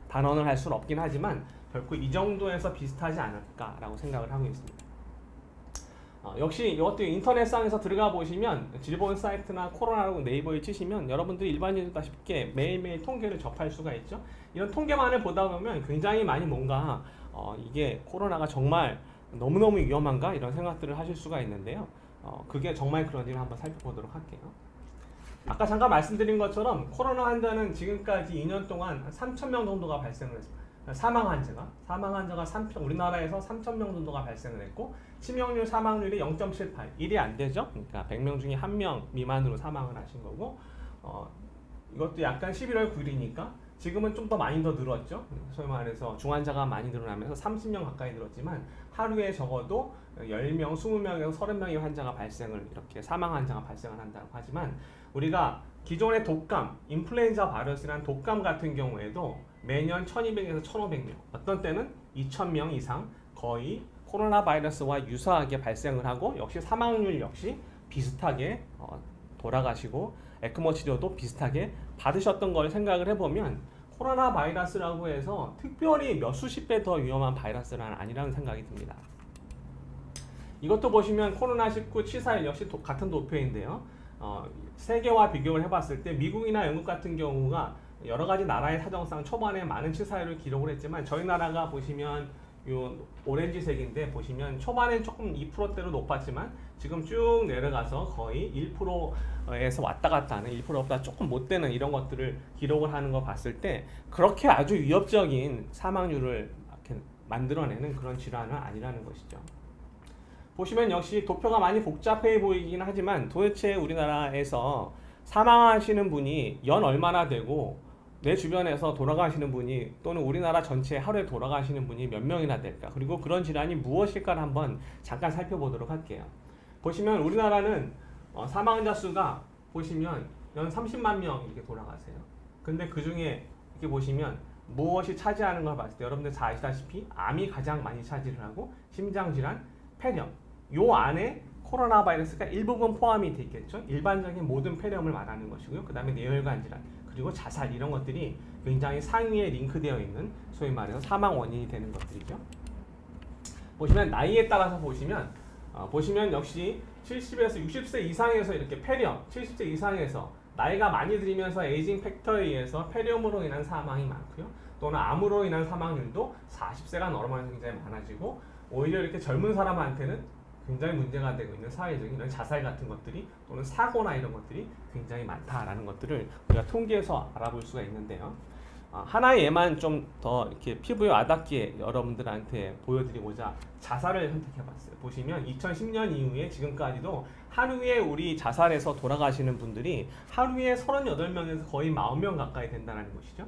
단언을 할 수는 없긴 하지만 결코 이 정도에서 비슷하지 않을까라고 생각을 하고 있습니다. 역시 이것도 인터넷상에서 들어가 보시면 질본 사이트나 코로나라고 네이버에 치시면 여러분들이 일반인들도 쉽게 매일매일 통계를 접할 수가 있죠. 이런 통계만을 보다 보면 굉장히 많이 뭔가 이게 코로나가 정말 너무너무 위험한가 이런 생각들을 하실 수가 있는데요. 그게 정말 그런지를 한번 살펴보도록 할게요. 아까 잠깐 말씀드린 것처럼 코로나 환자는 지금까지 2년 동안 3,000명 정도가 발생을 했습니다. 사망 환자가 우리나라에서 3,000명 정도가 발생을 했고 치명률 사망률이 0.78 1이 안 되죠. 그러니까 100명 중에 1명 미만으로 사망을 하신 거고 이것도 약간 11월 9일이니까 지금은 좀 더 많이 더 늘었죠. 소위 말해서 중환자가 많이 늘어나면서 30명 가까이 늘었지만 하루에 적어도 10명, 20명에서 30명의 환자가 발생을 이렇게 사망 환자가 발생을 한다고 하지만 우리가 기존의 독감, 인플루엔자 바이러스라는 독감 같은 경우에도 매년 1200에서 1500명, 어떤 때는 2000명 이상 거의 코로나 바이러스와 유사하게 발생을 하고 역시 사망률 역시 비슷하게 돌아가시고 에크모 치료도 비슷하게 받으셨던 걸 생각을 해보면 코로나 바이러스라고 해서 특별히 몇 수십 배 더 위험한 바이러스는 아니라는 생각이 듭니다. 이것도 보시면 코로나19 치사율 역시 같은 도표인데요. 세계와 비교를 해봤을 때 미국이나 영국 같은 경우가 여러 가지 나라의 사정상 초반에 많은 치사율을 기록을 했지만 저희 나라가 보시면 요 오렌지색인데 보시면 초반엔 조금 2%대로 높았지만 지금 쭉 내려가서 거의 1%에서 왔다 갔다 하는 1%보다 조금 못 되는 이런 것들을 기록을 하는 거 봤을 때 그렇게 아주 위협적인 사망률을 이렇게 만들어내는 그런 질환은 아니라는 것이죠. 보시면 역시 도표가 많이 복잡해 보이긴 하지만 도대체 우리나라에서 사망하시는 분이 연 얼마나 되고 내 주변에서 돌아가시는 분이 또는 우리나라 전체 하루에 돌아가시는 분이 몇 명이나 될까? 그리고 그런 질환이 무엇일까를 한번 잠깐 살펴보도록 할게요. 보시면 우리나라는 사망자 수가 보시면 연 30만 명 이렇게 돌아가세요. 근데 그 중에 이렇게 보시면 무엇이 차지하는 걸 봤을 때 여러분들 다 아시다시피 암이 가장 많이 차지를 하고 심장질환, 폐렴 요 안에 코로나 바이러스가 일부분 포함이 되어 있겠죠. 일반적인 모든 폐렴을 말하는 것이고요. 그 다음에 뇌혈관 질환 그리고 자살 이런 것들이 굉장히 상위에 링크되어 있는 소위 말해서 사망 원인이 되는 것들이죠. 보시면 나이에 따라서 보시면 역시 70에서 60세 이상에서 이렇게 폐렴 70세 이상에서 나이가 많이 들면서 에이징 팩터에 의해서 폐렴으로 인한 사망이 많고요. 또는 암으로 인한 사망률도 40세가 넘어가면서 굉장히 많아지고 오히려 이렇게 젊은 사람한테는 굉장히 문제가 되고 있는 사회적인 이런 자살 같은 것들이 또는 사고나 이런 것들이 굉장히 많다라는 것들을 우리가 통계에서 알아볼 수가 있는데요. 하나의 예만 좀 더 이렇게 피부에 와닿게 여러분들한테 보여드리고자 자살을 선택해봤어요. 보시면 2010년 이후에 지금까지도 하루에 우리 자살해서 돌아가시는 분들이 하루에 38명에서 거의 40명 가까이 된다는 것이죠.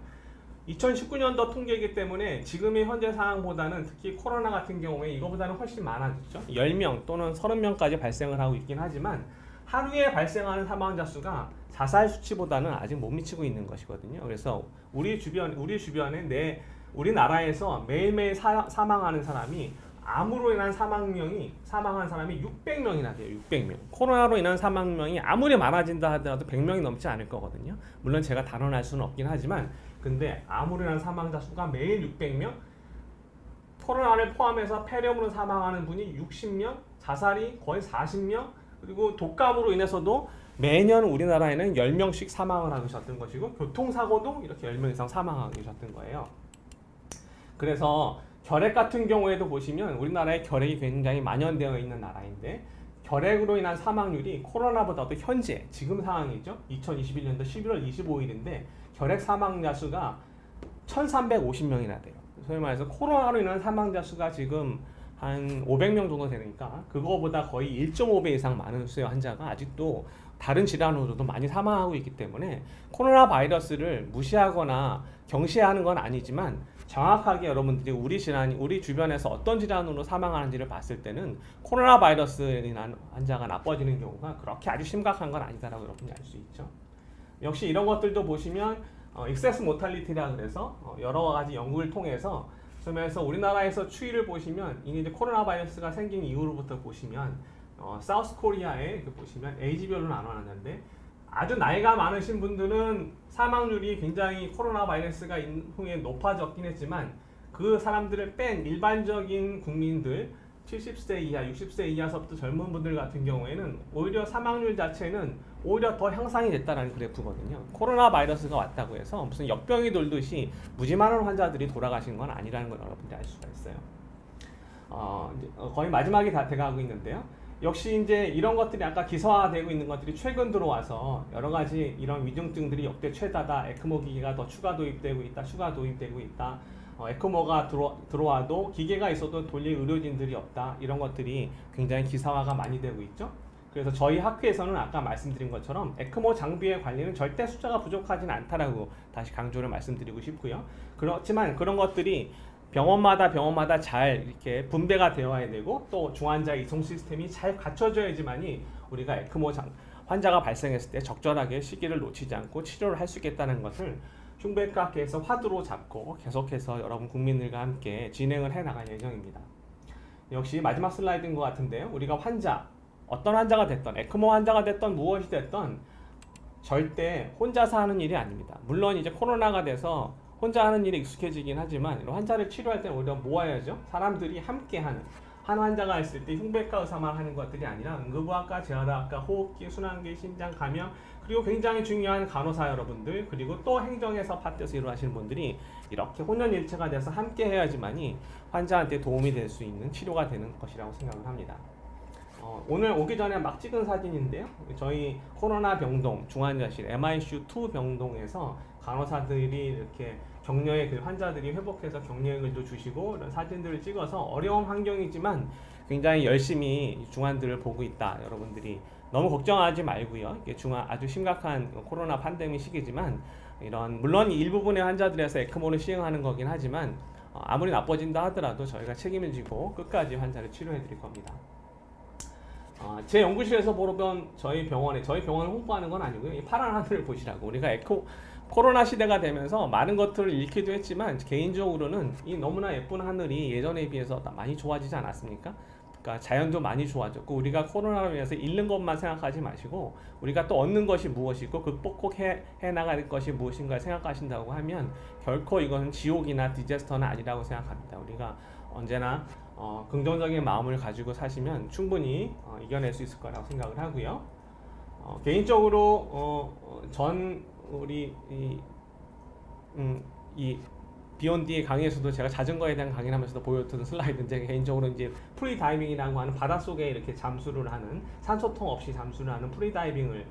2019년도 통계이기 때문에 지금의 현재 상황보다는 특히 코로나 같은 경우에 이거보다는 훨씬 많아졌죠. 10명 또는 30명까지 발생을 하고 있긴 하지만 하루에 발생하는 사망자 수가 자살 수치보다는 아직 못 미치고 있는 것이거든요. 그래서 우리 주변에 우리나라에서 매일매일 사망하는 사람이 암으로 인한 사망한 사람이 600명이나 돼요. 600명. 코로나로 인한 사망명이 아무리 많아진다 하더라도 100명이 넘지 않을 거거든요. 물론 제가 단언할 수는 없긴 하지만 근데 암으로 인한 사망자 수가 매일 600명, 코로나를 포함해서 폐렴으로 사망하는 분이 60명, 자살이 거의 40명, 그리고 독감으로 인해서도 매년 우리나라에는 10명씩 사망을 하고 계셨던 것이고 교통사고도 이렇게 10명 이상 사망하고 계셨던 거예요. 그래서 결핵 같은 경우에도 보시면 우리나라에 결핵이 굉장히 만연되어 있는 나라인데 결핵으로 인한 사망률이 코로나보다도 현재 지금 상황이죠. 2021년도 11월 25일인데 결핵 사망자 수가 1350명이나 돼요. 소위 말해서 코로나로 인한 사망자 수가 지금 한 500명 정도 되니까 그거보다 거의 1.5배 이상 많은 수의 환자가 아직도 다른 질환으로도 많이 사망하고 있기 때문에 코로나 바이러스를 무시하거나 경시하는 건 아니지만 정확하게 여러분들이 우리 주변에서 어떤 질환으로 사망하는지를 봤을 때는 코로나 바이러스에 인한 환자가 나빠지는 경우가 그렇게 아주 심각한 건 아니다라고 여러분이 알 수 있죠. 역시 이런 것들도 보시면 익세스 모탈리티라 그래서 여러 가지 연구를 통해서 그러면서 우리나라에서 추이를 보시면 이제 코로나 바이러스가 생긴 이후로부터 보시면 사우스 코리아에 이렇게 보시면 에이지별로 나눠놨는데 아주 나이가 많으신 분들은 사망률이 굉장히 코로나 바이러스가 후에 높아졌긴 했지만 그 사람들을 뺀 일반적인 국민들 70세 이하, 60세 이하서부터 젊은 분들 같은 경우에는 오히려 사망률 자체는 오히려 더 향상이 됐다는 그래프거든요. 코로나 바이러스가 왔다고 해서 무슨 역병이 돌듯이 무지 많은 환자들이 돌아가신 건 아니라는 걸 여러분들이 알 수가 있어요. 이제 거의 마지막이 다 돼가고 있는데요. 역시 이제 이런 것들이 아까 기사화되고 있는 것들이 최근 들어와서 여러 가지 이런 위중증들이 역대 최다다, 에크모 기기가 더 추가 도입되고 있다, 에크모가 들어와도 기계가 있어도 돌릴 의료진들이 없다, 이런 것들이 굉장히 기사화가 많이 되고 있죠. 그래서 저희 학회에서는 아까 말씀드린 것처럼 에크모 장비의 관리는 절대 숫자가 부족하지는 않다라고 다시 강조를 말씀드리고 싶고요. 그렇지만 그런 것들이 병원마다 잘 이렇게 분배가 되어야 되고 또 중환자 이송 시스템이 잘 갖춰져야지만이 우리가 에크모 환자가 발생했을 때 적절하게 시기를 놓치지 않고 치료를 할 수 있겠다는 것을 흉부외과 학회에서 화두로 잡고 계속해서 여러분 국민들과 함께 진행을 해 나갈 예정입니다. 역시 마지막 슬라이드인 것 같은데요. 우리가 어떤 환자가 됐던, 에크모 환자가 됐던 무엇이 됐던 절대 혼자서 하는 일이 아닙니다. 물론 이제 코로나가 돼서 혼자 하는 일에 익숙해지긴 하지만 환자를 치료할 때는 오히려 모아야죠. 사람들이 함께하는, 한 환자가 있을 때 흉부외과 의사만 하는 것들이 아니라 응급의학과, 재활의학과, 호흡기, 순환기, 심장, 감염, 그리고 굉장히 중요한 간호사 여러분들, 그리고 또 행정에서 파트에서 일하시는 분들이 이렇게 혼연일체가 돼서 함께 해야지만이 환자한테 도움이 될 수 있는 치료가 되는 것이라고 생각을 합니다. 오늘 오기 전에 막 찍은 사진인데요. 저희 코로나 병동 중환자실 MICU2 병동에서 간호사들이 이렇게 격려의 그 환자들이 회복해서 격려의 글도 주시고 이런 사진들을 찍어서 어려운 환경이지만 굉장히 열심히 중환들을 보고 있다. 여러분들이 너무 걱정하지 말고요. 이게 아주 심각한 코로나 팬데믹 시기지만 물론 일부분의 환자들에서 에크모를 시행하는 거긴 하지만 아무리 나빠진다 하더라도 저희가 책임을 지고 끝까지 환자를 치료해 드릴 겁니다. 제 연구실에서 보면 저희 병원을 홍보하는 건 아니고요. 이 파란 하늘을 보시라고. 우리가 코로나 시대가 되면서 많은 것들을 잃기도 했지만 개인적으로는 이 너무나 예쁜 하늘이 예전에 비해서 많이 좋아지지 않았습니까? 그러니까 자연도 많이 좋아졌고 우리가 코로나로 인해서 잃는 것만 생각하지 마시고 우리가 또 얻는 것이 무엇이고 극복해 나갈 것이 무엇인가 생각하신다고 하면 결코 이것은 지옥이나 디자스터는 아니라고 생각합니다. 우리가 언제나 긍정적인 마음을 가지고 사시면 충분히 이겨낼 수 있을 거라고 생각을 하고요. 개인적으로 우리 이 비욘디의 강의에서도 제가 자전거에 대한 강의를 하면서도 보여줬던 슬라이드인데 개인적으로 이제 프리다이빙이라고 하는 바닷속에 이렇게 잠수를 하는 산소통 없이 잠수를 하는 프리다이빙을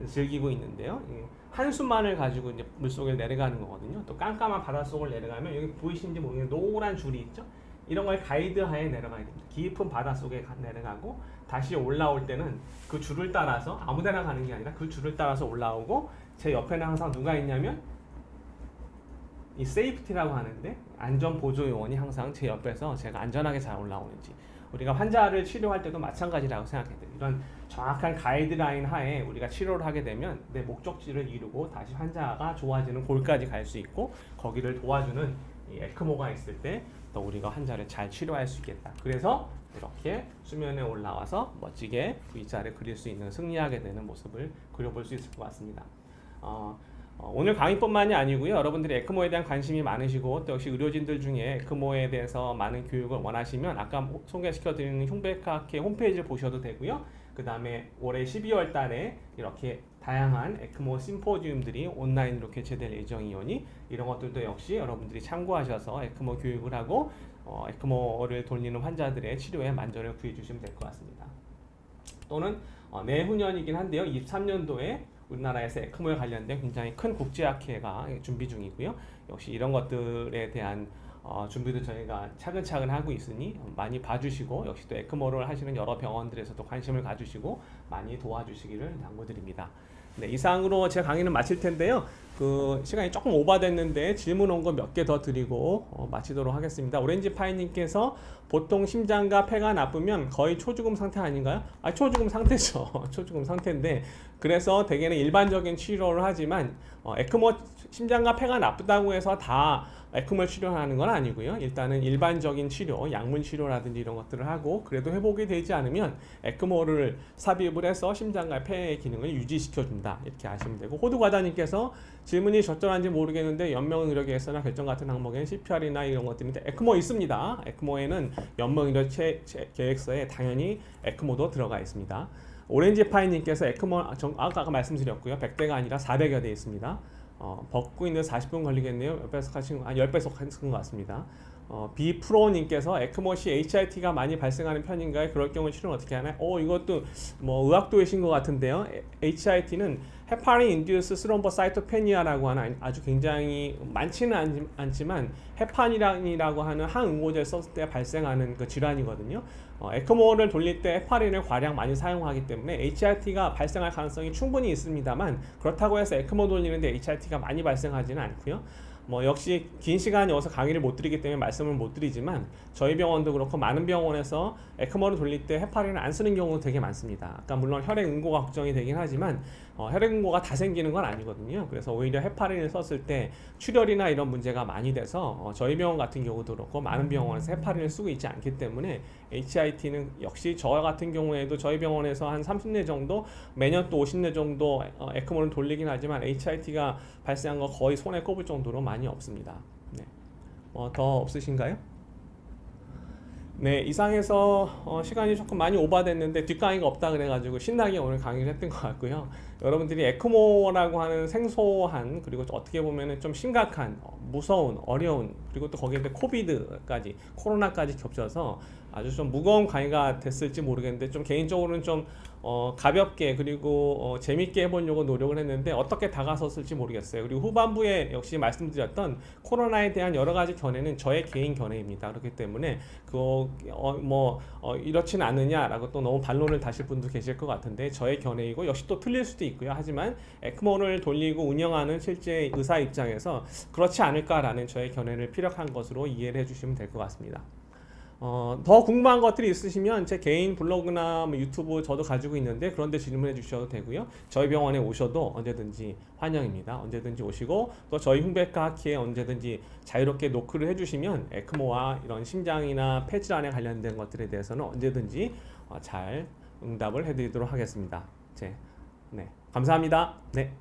즐기고 있는데요. 한숨만을 가지고 이제 물속에 내려가는 거거든요. 또 깜깜한 바닷속을 내려가면 여기 보이시는지 모르겠는데 노란 줄이 있죠. 이런 걸 가이드하에 내려가야 됩니다. 깊은 바닷속에 내려가고 다시 올라올 때는 그 줄을 따라서 아무데나 가는 게 아니라 그 줄을 따라서 올라오고 제 옆에는 항상 누가 있냐면 이 세이프티라고 하는데 안전보조 요원이 항상 제 옆에서 제가 안전하게 잘 올라오는지 우리가 환자를 치료할 때도 마찬가지라고 생각해야 돼요. 이런 정확한 가이드라인 하에 우리가 치료를 하게 되면 내 목적지를 이루고 다시 환자가 좋아지는 골까지 갈 수 있고 거기를 도와주는 이 에크모가 있을 때 또 우리가 환자를 잘 치료할 수 있겠다. 그래서 이렇게 수면에 올라와서 멋지게 V자를 그릴 수 있는 승리하게 되는 모습을 그려볼 수 있을 것 같습니다. 오늘 강의뿐만이 아니고요. 여러분들이 에크모에 대한 관심이 많으시고 또 역시 의료진들 중에 에크모에 대해서 많은 교육을 원하시면 아까 소개시켜드리는 흉부외과 학회 홈페이지를 보셔도 되고요. 그 다음에 올해 12월 달에 이렇게 다양한 에크모 심포지움들이 온라인으로 개최될 예정이오니 이런 것들도 역시 여러분들이 참고하셔서 에크모 교육을 하고 에크모를 돌리는 환자들의 치료에 만전을 구해주시면 될 것 같습니다. 또는 내후년이긴 한데요. 23년도에 우리나라에서 에크모에 관련된 굉장히 큰 국제학회가 준비 중이고요. 역시 이런 것들에 대한 준비도 저희가 차근차근 하고 있으니 많이 봐주시고 역시 또 에크모를 하시는 여러 병원들에서도 관심을 가주시고 많이 도와주시기를 당부드립니다. 네, 이상으로 제 강의는 마칠 텐데요. 그 시간이 조금 오버됐는데 질문 온 거 몇 개 더 드리고 마치도록 하겠습니다. 오렌지 파이님께서 보통 심장과 폐가 나쁘면 거의 초죽음 상태 아닌가요? 아, 초죽음 상태죠. 초죽음 상태인데, 그래서 대개는 일반적인 치료를 하지만 에크모, 심장과 폐가 나쁘다고 해서 다 에크모 치료하는 건 아니고요. 일단은 일반적인 치료, 약물 치료라든지 이런 것들을 하고, 그래도 회복이 되지 않으면 에크모를 삽입을 해서 심장과 폐의 기능을 유지시켜준다, 이렇게 아시면 되고, 호두과자님께서 질문이 적절한지 모르겠는데 연명의료계획서나 결정 같은 항목에는 CPR이나 이런 것들인데 에크모 있습니다. 에크모에는 연명의료 계획서에 당연히 에크모도 들어가 있습니다. 오렌지 파이님께서 에크모 아까 말씀드렸고요. 100대가 아니라 400여 대 있습니다. 벗고 있는 40분 걸리겠네요. 10배속 하신 10배속 하신 것 같습니다. 비프로님께서 에크모 시 HIT가 많이 발생하는 편인가요? 그럴 경우 치료는 어떻게 하나요? 이것도 뭐 의학도이신 것 같은데요. HIT는 헤파린 인듀스 스롬보사이토페니아라고 하는 아주 굉장히 많지는 않지만 헤파린이라고 하는 항응고제를 썼을 때 발생하는 그 질환이거든요. 에크모를 돌릴 때 헤파린을 과량 많이 사용하기 때문에 HIT가 발생할 가능성이 충분히 있습니다만, 그렇다고 해서 에크모 돌리는데 HIT가 많이 발생하지는 않고요. 뭐 역시 긴 시간 여기서 강의를 못 드리기 때문에 말씀을 못 드리지만, 저희 병원도 그렇고 많은 병원에서 에크모를 돌릴 때 헤파린을 안 쓰는 경우도 되게 많습니다. 아까 물론 혈액 응고가 걱정이 되긴 하지만 혈액 응고가 다 생기는 건 아니거든요. 그래서 오히려 헤파린을 썼을 때 출혈이나 이런 문제가 많이 돼서 저희 병원 같은 경우도 그렇고 많은 병원에서 헤파린을 쓰고 있지 않기 때문에 HIT는 역시 저 같은 경우에도 저희 병원에서 한 30대 정도, 매년 또 50대 정도 에크모를 돌리긴 하지만 HIT가 발생한 거 거의 손에 꼽을 정도로 많이 없습니다. 네. 더 없으신가요? 네, 이상해서 시간이 조금 많이 오버됐는데 뒷강의가 없다 그래가지고 신나게 오늘 강의를 했던 것 같고요. 여러분들이 에크모라고 하는 생소한, 그리고 어떻게 보면 좀 심각한, 무서운, 어려운, 그리고 또 거기에 코비드까지, 코로나까지 겹쳐서 아주 좀 무거운 강의가 됐을지 모르겠는데, 좀 개인적으로는 좀 가볍게 그리고 재밌게 해보려고 노력을 했는데 어떻게 다가섰을지 모르겠어요. 그리고 후반부에 역시 말씀드렸던 코로나에 대한 여러 가지 견해는 저의 개인 견해입니다. 그렇기 때문에 이렇지는 않느냐라고 또 너무 반론을 다실 분도 계실 것 같은데, 저의 견해이고 역시 또 틀릴 수도 있고요. 하지만 에크모를 돌리고 운영하는 실제 의사 입장에서 그렇지 않을까라는 저의 견해를 피력한 것으로 이해를 해주시면 될 것 같습니다. 더 궁금한 것들이 있으시면 제 개인 블로그나 유튜브 저도 가지고 있는데 그런데 질문해 주셔도 되고요. 저희 병원에 오셔도 언제든지 환영입니다. 언제든지 오시고, 또 저희 흉부외과 학회에 언제든지 자유롭게 노크를 해주시면 에크모와 이런 심장이나 폐질환에 관련된 것들에 대해서는 언제든지 잘 응답을 해드리도록 하겠습니다. 네, 감사합니다. 네.